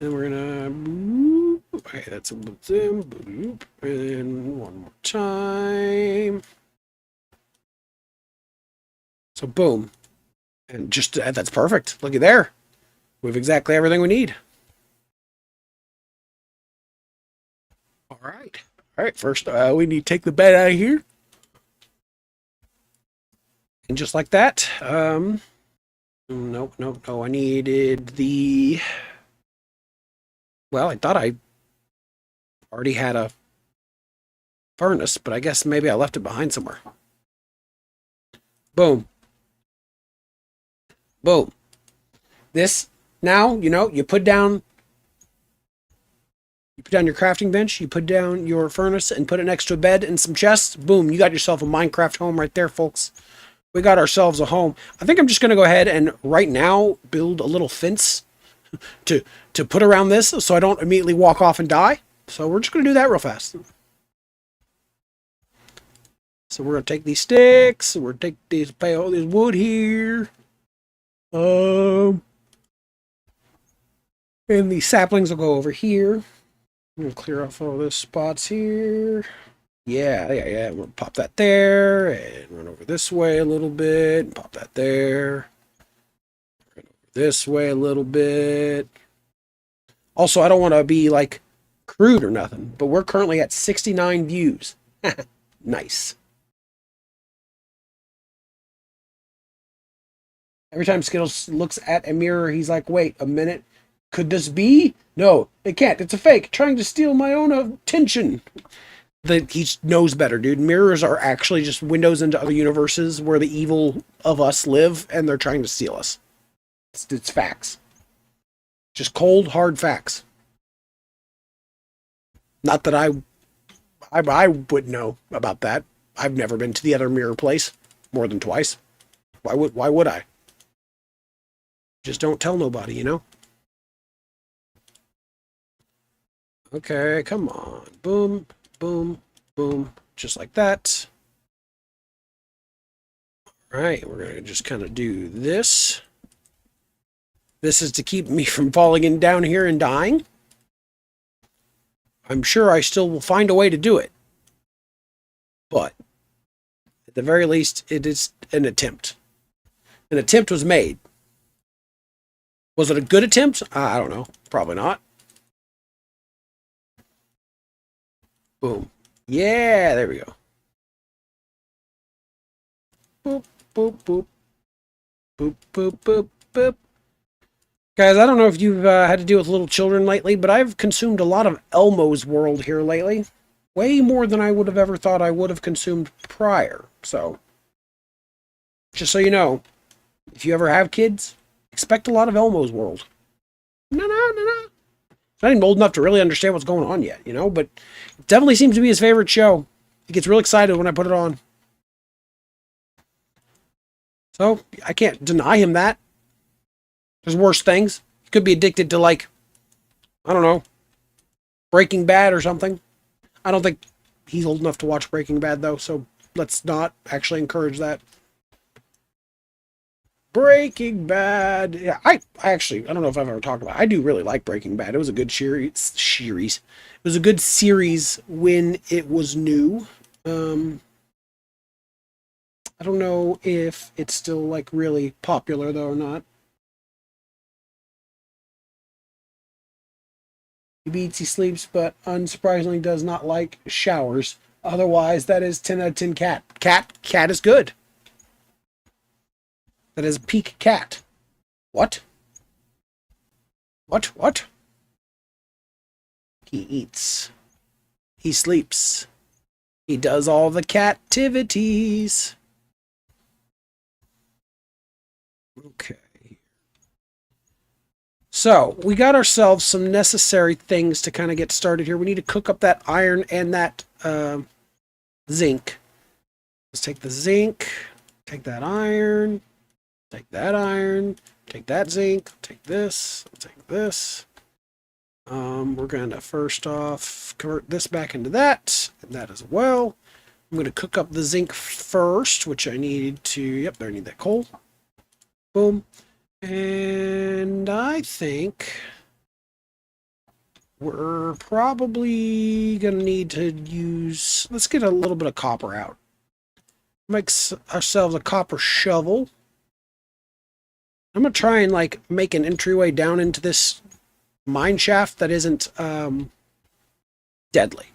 Then we're going to... Okay, that's a boom. And one more time. So boom. And just that's perfect. Looky there. We have exactly everything we need. All right. All right. First, we need to take the bed out of here. And just like that. Nope. I needed the... Well, I thought I already had a furnace, but I guess maybe I left it behind somewhere. Boom. Boom. This, now, you put down your crafting bench, you put down your furnace, and put it next to a bed and some chests. Boom, you got yourself a Minecraft home right there, folks. We got ourselves a home. I think I'm just going to go ahead and right now build a little fence to put around this so I don't immediately walk off and die. So we're just going to do that real fast. So we're going to take these sticks, we're going to take all this wood here. And the saplings will go over here. I'm going to clear off all those spots here. Yeah. I'm going to pop that there and run over this way a little bit and pop that there. Run over this way a little bit. Also, I don't want to be like crude or nothing, but we're currently at 69 views. Nice. Every time Skittles looks at a mirror, he's like, wait a minute. Could this be? No, it can't. It's a fake. Trying to steal my own attention. He knows better, dude. Mirrors are actually just windows into other universes where the evil of us live, and they're trying to steal us. It's facts. Just cold, hard facts. Not that I would know about that. I've never been to the other mirror place more than twice. Why would I? Just don't tell nobody, Okay, come on. Boom, boom, boom. Just like that. All right, we're going to just kind of do this. This is to keep me from falling in down here and dying. I'm sure I still will find a way to do it. But at the very least, it is an attempt. An attempt was made. Was it a good attempt? I don't know. Probably not. Boom. Yeah, there we go. Boop, boop, boop. Boop, boop, boop, boop. Guys, I don't know if you've had to deal with little children lately, but I've consumed a lot of Elmo's World here lately. Way more than I would have ever thought I would have consumed prior. So, just so you know, if you ever have kids, expect a lot of Elmo's World. No. Not even old enough to really understand what's going on yet, but it definitely seems to be his favorite show. He gets real excited when I put it on. So, I can't deny him that. There's worse things. He could be addicted to, I don't know, Breaking Bad or something. I don't think he's old enough to watch Breaking Bad, though, so let's not actually encourage that. Breaking Bad. Yeah, I actually, I don't know if I've ever talked about it. I do really like Breaking Bad. It was a good series. It was a good series when it was new. Um, I don't know if it's still like really popular though or not. He eats, he sleeps, but unsurprisingly does not like showers. Otherwise, that is 10 out of 10 cat. Cat is good. That is peak cat. What? What? He eats. He sleeps. He does all the captivities. Okay. So, we got ourselves some necessary things to kind of get started here. We need to cook up that iron and that zinc. Let's take the zinc, take that iron, take that zinc, take this, take this. We're going to first off convert this back into that, and that as well. I'm going to cook up the zinc first, which I need to, yep, there I need that coal. Boom. And I think we're probably going to need to use, let's get a little bit of copper out. Make ourselves a copper shovel. I'm going to try and like make an entryway down into this mine shaft that isn't deadly.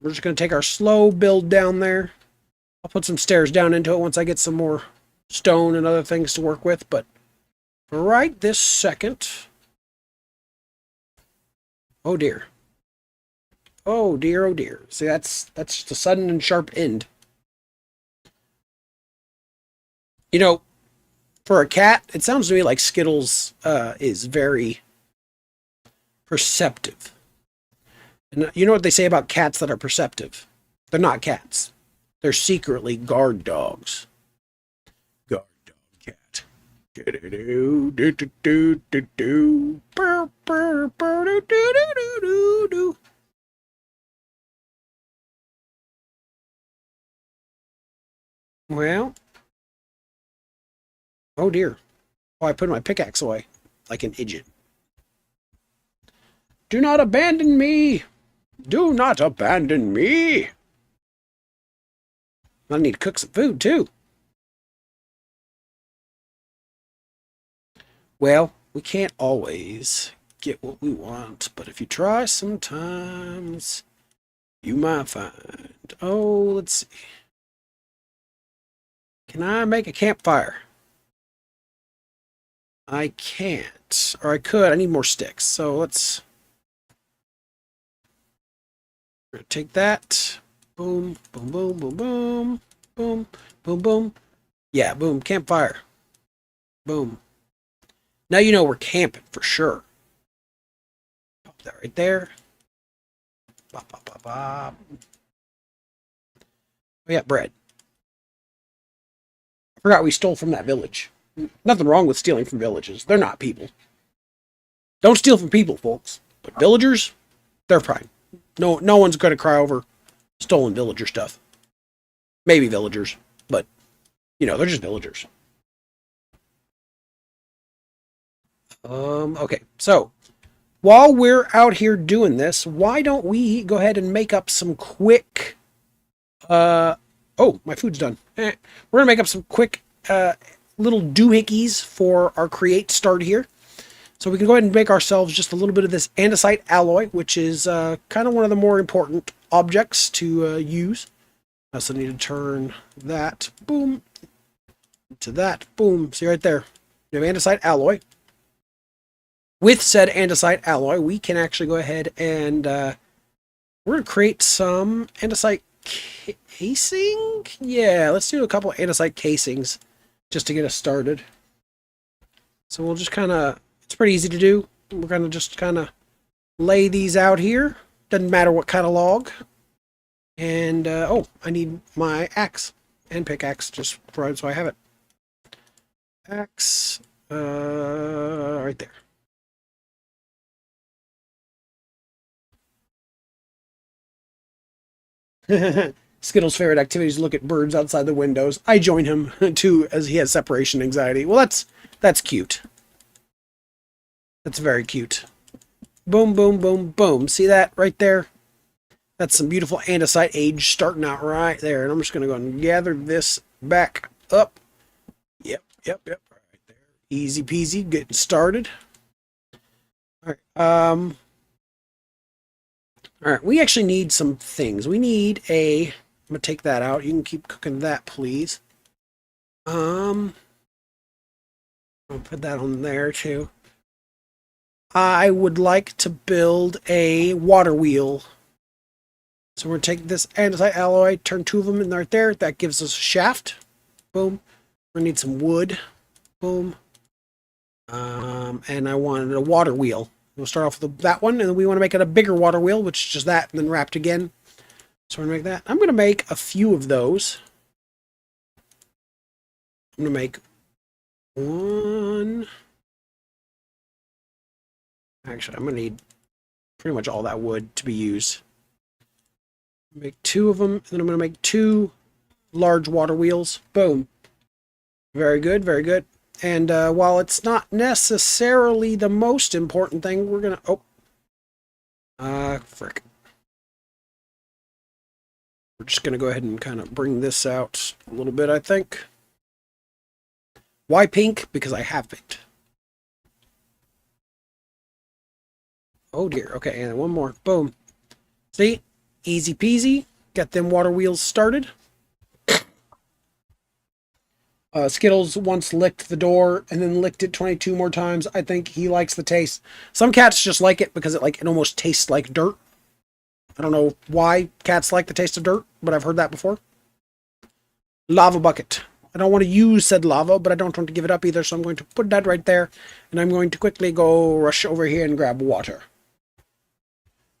We're just going to take our slow build down there. I'll put some stairs down into it once I get some more stone and other things to work with, but right this second, oh dear. Oh dear. See, that's just a sudden and sharp end. You know, for a cat, it sounds to me like Skittles is very perceptive. And you know what they say about cats that are perceptive? They're not cats. They're secretly guard dogs. Guard dog cat. Well, oh dear. Oh, I put my pickaxe away like an idiot. Do not abandon me! Do not abandon me! I need to cook some food, too. Well, we can't always get what we want, but if you try sometimes, you might find. Oh, let's see. Can I make a campfire? I can't. Or I could. I need more sticks. So let's take that. Boom, boom, boom, boom, boom, boom, boom, boom. Yeah, boom, campfire. Boom. Now you know we're camping for sure. Pop that right there. Bop, bop, bop, bop. We got bread. I forgot we stole from that village. Nothing wrong with stealing from villages. They're not people. Don't steal from people, folks. But villagers, they're fine. No one's going to cry over stolen villager stuff. Maybe villagers, but, you know, they're just villagers. Okay, so while we're out here doing this, why don't we go ahead and make up some quick, oh, my food's done. We're going to make up some quick, little doohickeys for our create start here. So we can go ahead and make ourselves just a little bit of this andesite alloy, which is kind of one of the more important objects to use. I also need to turn that, boom, to that, boom. See right there, we have andesite alloy. With said andesite alloy, we can actually go ahead and we're going to create some andesite casing. Yeah, let's do a couple of andesite casings just to get us started. So we'll just kind of, it's pretty easy to do. We're going to just kind of lay these out here. Doesn't matter what kind of log. And, oh, I need my axe and pickaxe just right so I have it. Axe, right there. Skittles' favorite activity is to look at birds outside the windows. I join him too, as he has separation anxiety. Well, that's cute. That's very cute. Boom, boom, boom, boom. See that right there? That's some beautiful andesite age starting out right there. And I'm just going to go and gather this back up. Yep, yep, yep. Right there. Easy peasy, getting started. All right. All right, we actually need some things. We need a... I'm going to take that out. You can keep cooking that, please. I'll put that on there, too. I would like to build a water wheel. So we're going to take this andesite alloy, turn 2 of them in right there. That gives us a shaft. Boom. We're going to need some wood. Boom. And I wanted a water wheel. We'll start off with that one, and then we want to make it a bigger water wheel, which is just that, and then wrapped again. So we're going to make that. I'm going to make a few of those. I'm going to make one. Actually, I'm going to need pretty much all that wood to be used. Make 2 of them, and then I'm going to make 2 large water wheels. Boom. Very good, very good. And while it's not necessarily the most important thing, we're going to... frick. We're just going to go ahead and kind of bring this out a little bit, I think. Why pink? Because I have pink. Oh dear. Okay, and one more. Boom. See? Easy peasy. Got them water wheels started. Skittles once licked the door and then licked it 22 more times. I think he likes the taste. Some cats just like it because it almost tastes like dirt. I don't know why cats like the taste of dirt, but I've heard that before. Lava bucket. I don't want to use said lava, but I don't want to give it up either, so I'm going to put that right there, and I'm going to quickly go rush over here and grab water.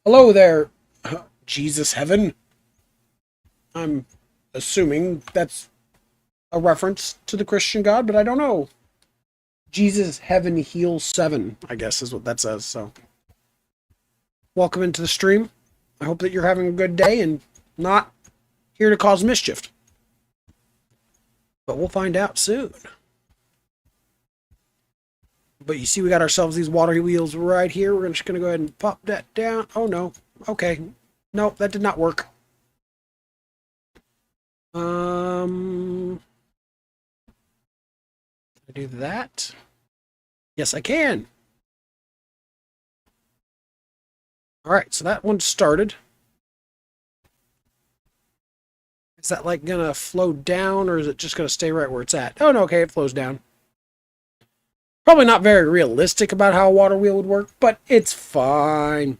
Hello there, Jesus Heaven. I'm assuming that's a reference to the Christian God, but I don't know. Jesus Heaven Heals 7, I guess is what that says, so. Welcome into the stream. I hope that you're having a good day and not here to cause mischief. But we'll find out soon. But you see we got ourselves these water wheels right here. We're just going to go ahead and pop that down. Oh no. Okay. Nope, that did not work. Can I do that? Yes, I can. Alright, so that one started. Is that like gonna flow down, or is it just gonna stay right where it's at? Oh no, okay, it flows down. Probably not very realistic about how a water wheel would work, but it's fine.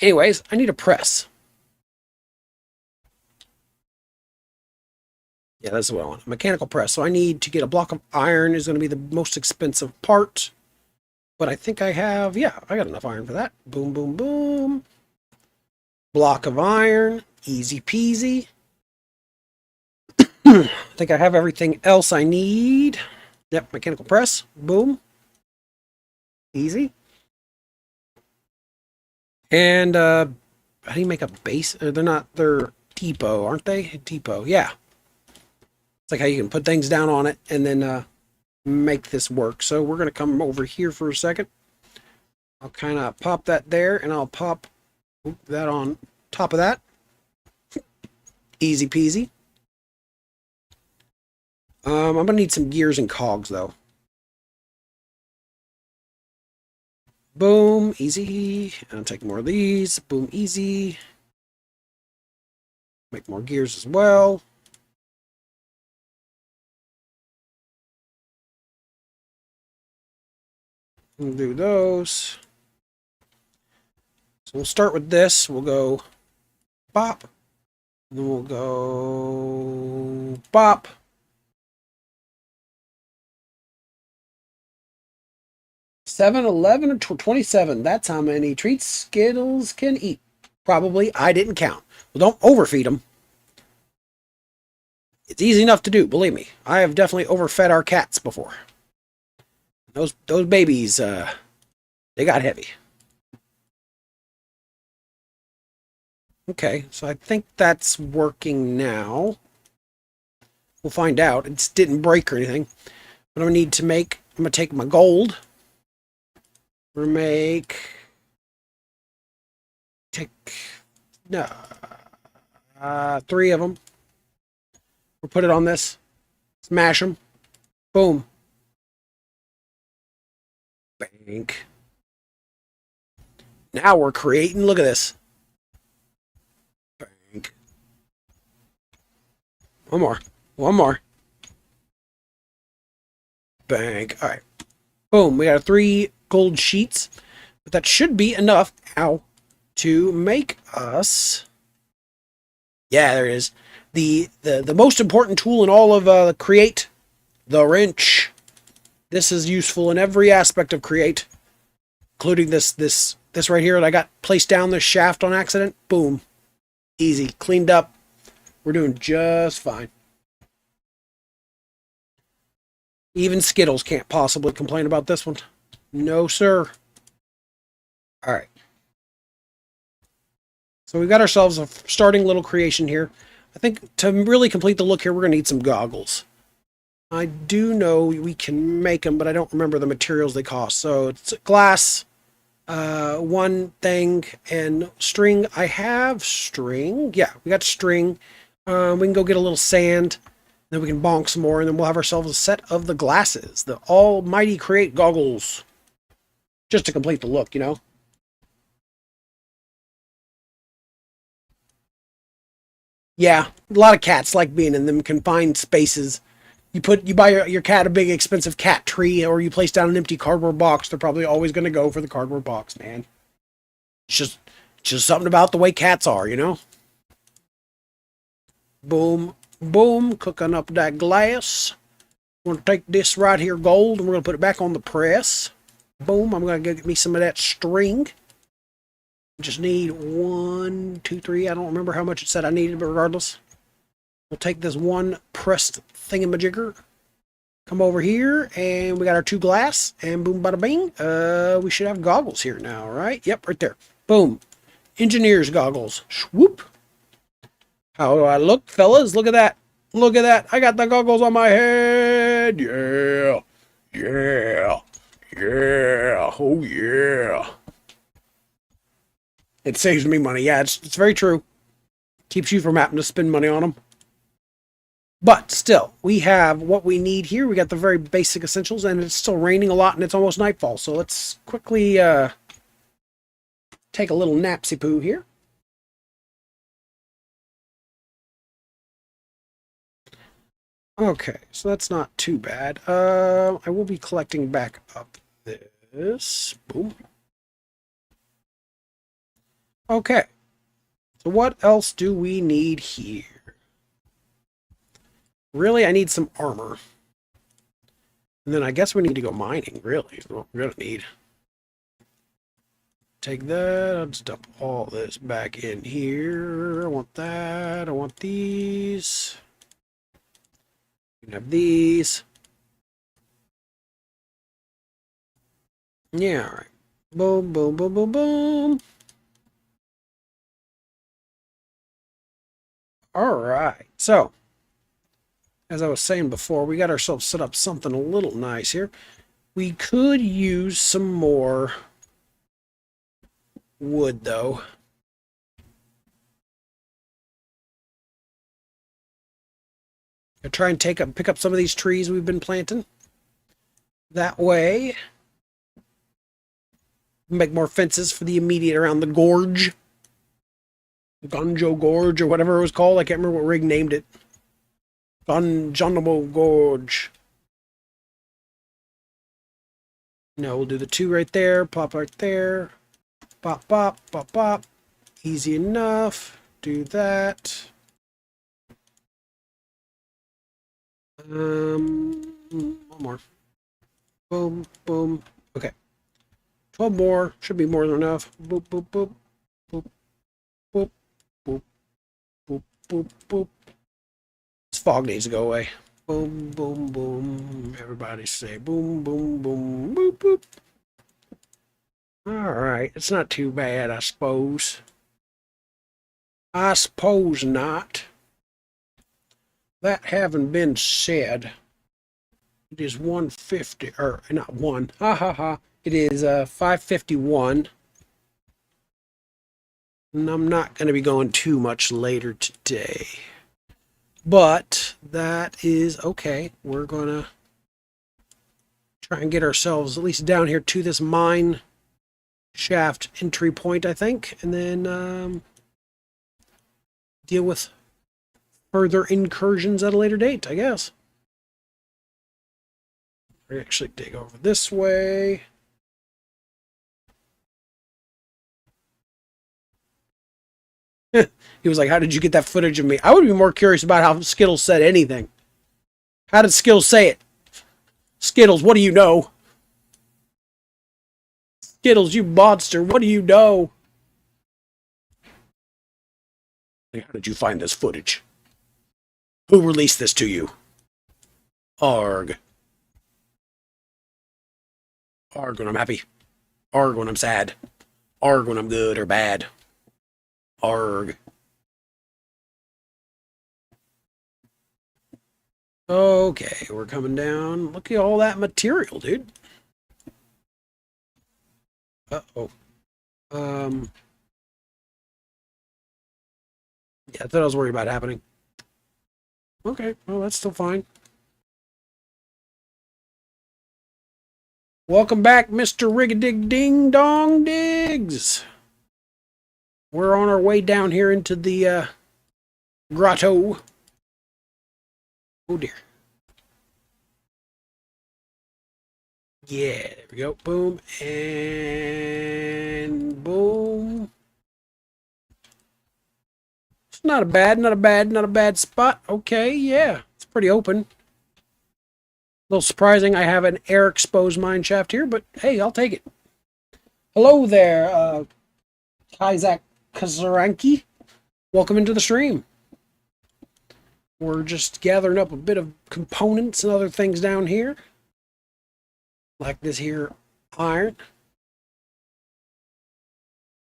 Anyways, I need a press. Yeah, that's what I want. A mechanical press. So I need to get a block of iron is going to be the most expensive part. But I think I have, yeah, I got enough iron for that. Boom, boom, boom. Block of iron. Easy peasy. I think I have everything else I need. Yep, mechanical press. Boom. Easy. And how do you make a base? They're depot, aren't they? Depot, yeah. It's like how you can put things down on it and then make this work. So we're going to come over here for a second. I'll kind of pop that there, and I'll pop that on top of that. Easy peasy. I'm going to need some gears and cogs, though. Boom, easy. And I'll take more of these. Boom, easy. Make more gears as well. We'll do those. So we'll start with this. We'll go bop. Then we'll go bop. $7, $11, or 27. That's how many treats Skittles can eat. Probably. I didn't count. Well, don't overfeed them. It's easy enough to do, believe me. I have definitely overfed our cats before. Those babies, they got heavy. Okay, so I think that's working now. We'll find out. It didn't break or anything. But I'm gonna take my gold. We're gonna take, no, three of them. We'll put it on this. Smash them. Boom. Bank. Now we're creating. Look at this. Bank. One more. One more. Bank. All right. Boom. We got 3 gold sheets. But that should be enough, ow, to make us... Yeah, there it is. The most important tool in all of Create, the wrench. This is useful in every aspect of Create, including this right here that I got placed down this shaft on accident. Boom. Easy. Cleaned up. We're doing just fine. Even Skittles can't possibly complain about this one. No, sir. All right. So we've got ourselves a starting little creation here. I think to really complete the look here, we're going to need some goggles. I do know we can make them, but I don't remember the materials they cost. So it's glass, one thing, and string. I have string. Yeah, we got string. We can go get a little sand. Then we can bonk some more, and then we'll have ourselves a set of the glasses. The almighty Create goggles. Just to complete the look, you know? Yeah, a lot of cats like being in them confined spaces. You buy your cat a big expensive cat tree, or you place down an empty cardboard box. They're probably always going to go for the cardboard box, man. It's just something about the way cats are, you know. Boom, boom, cooking up that glass. We're gonna take this right here, gold, and we're gonna put it back on the press. Boom, I'm gonna go get me some of that string. Just need 1, 2, 3. I don't remember how much it said I needed, but regardless, we'll take this one pressed thingamajigger. Come over here, and we got our 2 glass, and boom, bada bing. We should have goggles here now, right? Yep, right there. Boom. Engineer's goggles. Swoop. How do I look, fellas? Look at that. Look at that. I got the goggles on my head. Yeah. Yeah. Yeah. Oh, yeah. It saves me money. Yeah, it's very true. Keeps you from having to spend money on them. But still, we have what we need here. We got the very basic essentials, and it's still raining a lot, and it's almost nightfall. So let's quickly take a little napsy poo here. Okay, so that's not too bad. I will be collecting back up this. Boom. Okay. So what else do we need here? Really, I need some armor. And then I guess we need to go mining, really, is what we're going to need. Take that. I'll just dump all this back in here. I want that. I want these. We can have these. Yeah, all right. Boom, boom, boom, boom, boom. All right. So, as I was saying before, we got ourselves set up something a little nice here. We could use some more wood, though. I'll try and pick up some of these trees we've been planting. That way, make more fences for the immediate around the gorge. Gunjo Gorge, or whatever it was called. I can't remember what Rig named it. Gunjonomo Gorge. No, we'll do the 2 right there. Pop right there. Pop, pop, pop, pop. Easy enough. Do that. One more. Boom, boom. Okay. 12 more. Should be more than enough. Boop, boop, boop. Boop, boop, boop, boop, boop, boop. This fog needs to go away. Boom, boom, boom. Everybody say boom, boom, boom, boop, boop. All right. It's not too bad, I suppose. I suppose not. That having been said, it is 150, or not one, ha ha ha. It is 5:51, and I'm not going to be going too much later today. But that is okay. We're going to try and get ourselves at least down here to this mine shaft entry point, I think, and then deal with further incursions at a later date, I guess. We actually dig over this way. He was like, how did you get that footage of me? I would be more curious about how Skittles said anything. How did Skittles say it? Skittles, what do you know? Skittles, you monster, what do you know? How did you find this footage? Who released this to you? Arg. Arg when I'm happy. Arg when I'm sad. Arg when I'm good or bad. Arg. Okay, we're coming down. Look at all that material, dude. Uh-oh. Yeah, I thought I was worried about happening. Okay, well, that's still fine. Welcome back, Mr. Rig-a-dig Ding Dong Diggs. We're on our way down here into the grotto. Oh dear. Yeah, there we go. Boom and boom. It's not a bad spot. Okay, yeah. It's pretty open. A little surprising I have an air exposed mine shaft here, but hey, I'll take it. Hello there, Isaac Kazaranki. Welcome into the stream. We're just gathering up a bit of components and other things down here. Like this here iron.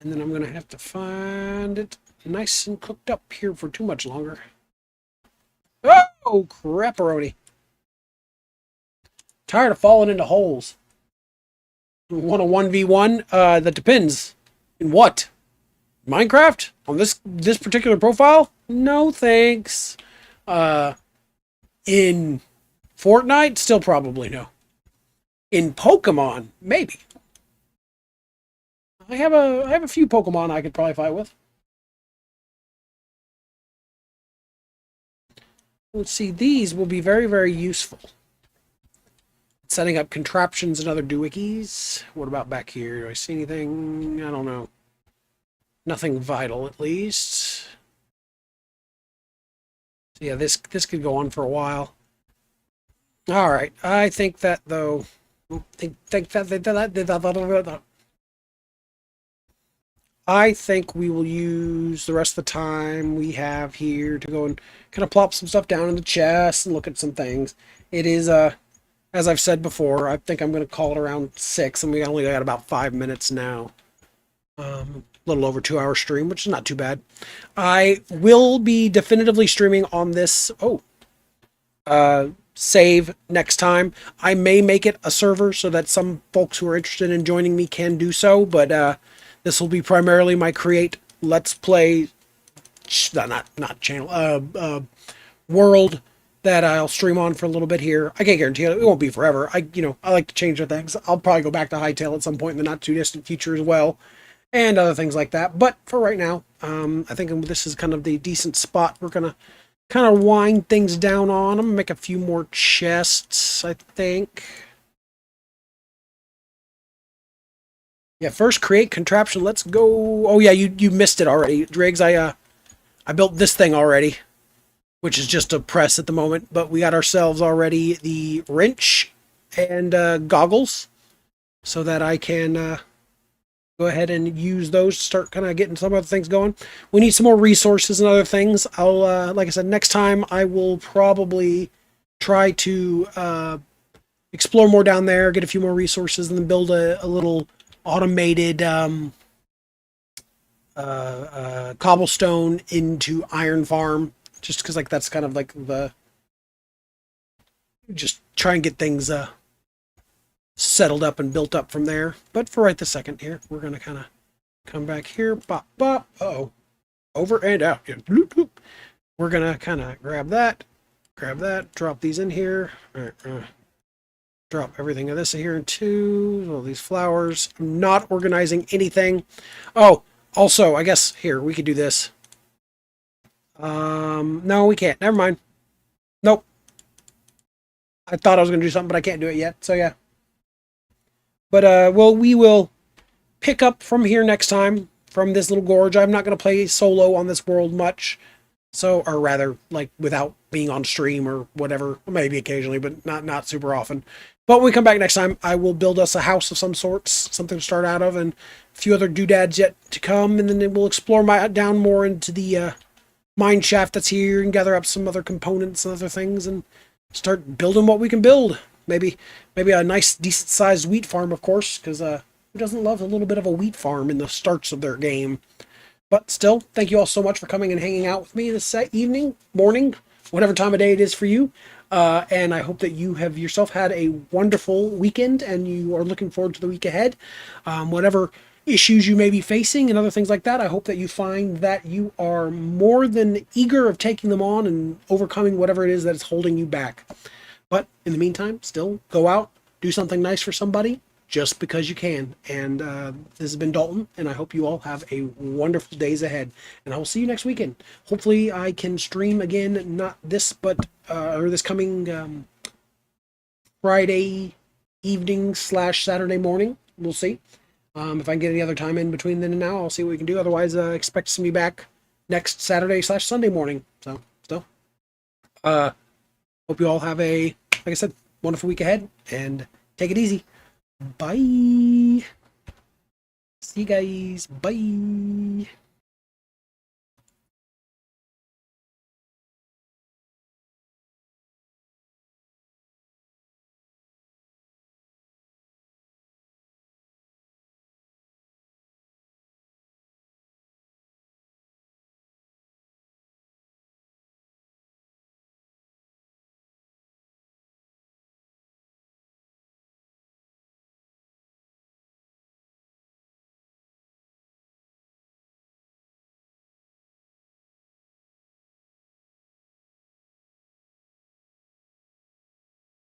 And then I'm going to have to find it nice and cooked up here for too much longer. Oh, crapperoni. Tired of falling into holes. Want a 1v1? That depends. In what? Minecraft? On this particular profile? No thanks. In Fortnite? Still probably no. In Pokemon? Maybe. I have a few Pokemon I could probably fight with. Let's see, these will be very, very useful. Setting up contraptions and other doohickeys. What about back here? Do I see anything? I don't know. Nothing vital, at least. So yeah, this could go on for a while. All right, I think that though. I think we will use the rest of the time we have here to go and kind of plop some stuff down in the chest and look at some things. It is as I've said before, I think I'm going to call it around 6, and we only got about 5 minutes now. A little over 2 hour stream, which is not too bad. I will be definitively streaming on this save next time. I may make it a server so that some folks who are interested in joining me can do so, but this will be primarily my create let's play not channel world that I'll stream on for a little bit here. I can't guarantee it won't be forever. I like to change the things. I'll probably go back to Hightail at some point in the not too distant future as well, and other things like that. But for right now, I think this is kind of the decent spot. We're gonna kind of wind things down on. I'm gonna make a few more chests, I think. Yeah, first create contraption. Let's go. Oh yeah, you missed it already, Driggs. I built this thing already, which is just a press at the moment. But we got ourselves already the wrench and goggles, so that I can go ahead and use those to start kind of getting some other things going. We need some more resources and other things. I'll, like I said, next time I will probably try to explore more down there, get a few more resources, and then build a little automated cobblestone into iron farm, just because like that's kind of like the just try and get things settled up and built up from there. But for right this second here, we're gonna kind of come back here, bop bop. Oh, over and out. Yeah. Bloop, bloop. We're gonna kind of grab that, drop these in here. Drop everything of this here into all these flowers. I'm not organizing anything. Oh, also, I guess here we could do this. No, we can't. Never mind. Nope. I thought I was gonna do something, but I can't do it yet. So yeah. But well, we will pick up from here next time from this little gorge. I'm not gonna play solo on this world much. So, or rather, like without being on stream or whatever, maybe occasionally, but not super often. But when we come back next time, I will build us a house of some sorts, something to start out of, and a few other doodads yet to come, and then we'll explore down more into the mine shaft that's here and gather up some other components and other things and start building what we can build. Maybe a nice, decent-sized wheat farm, of course, because who doesn't love a little bit of a wheat farm in the starts of their game? But still, thank you all so much for coming and hanging out with me this evening, morning, whatever time of day it is for you. And I hope that you have yourself had a wonderful weekend and you are looking forward to the week ahead. Whatever issues you may be facing and other things like that, I hope that you find that you are more than eager of taking them on and overcoming whatever it is that is holding you back. But in the meantime, still go out, do something nice for somebody, just because you can. And this has been Dalton, and I hope you all have a wonderful days ahead. And I will see you next weekend. Hopefully I can stream again, not this, but or this coming Friday evening / Saturday morning. We'll see. If I can get any other time in between then and now, I'll see what we can do. Otherwise, expect to see me back next Saturday / Sunday morning. So, still. Hope you all have a, like I said, wonderful week ahead, and take it easy. Bye. See you guys. Bye.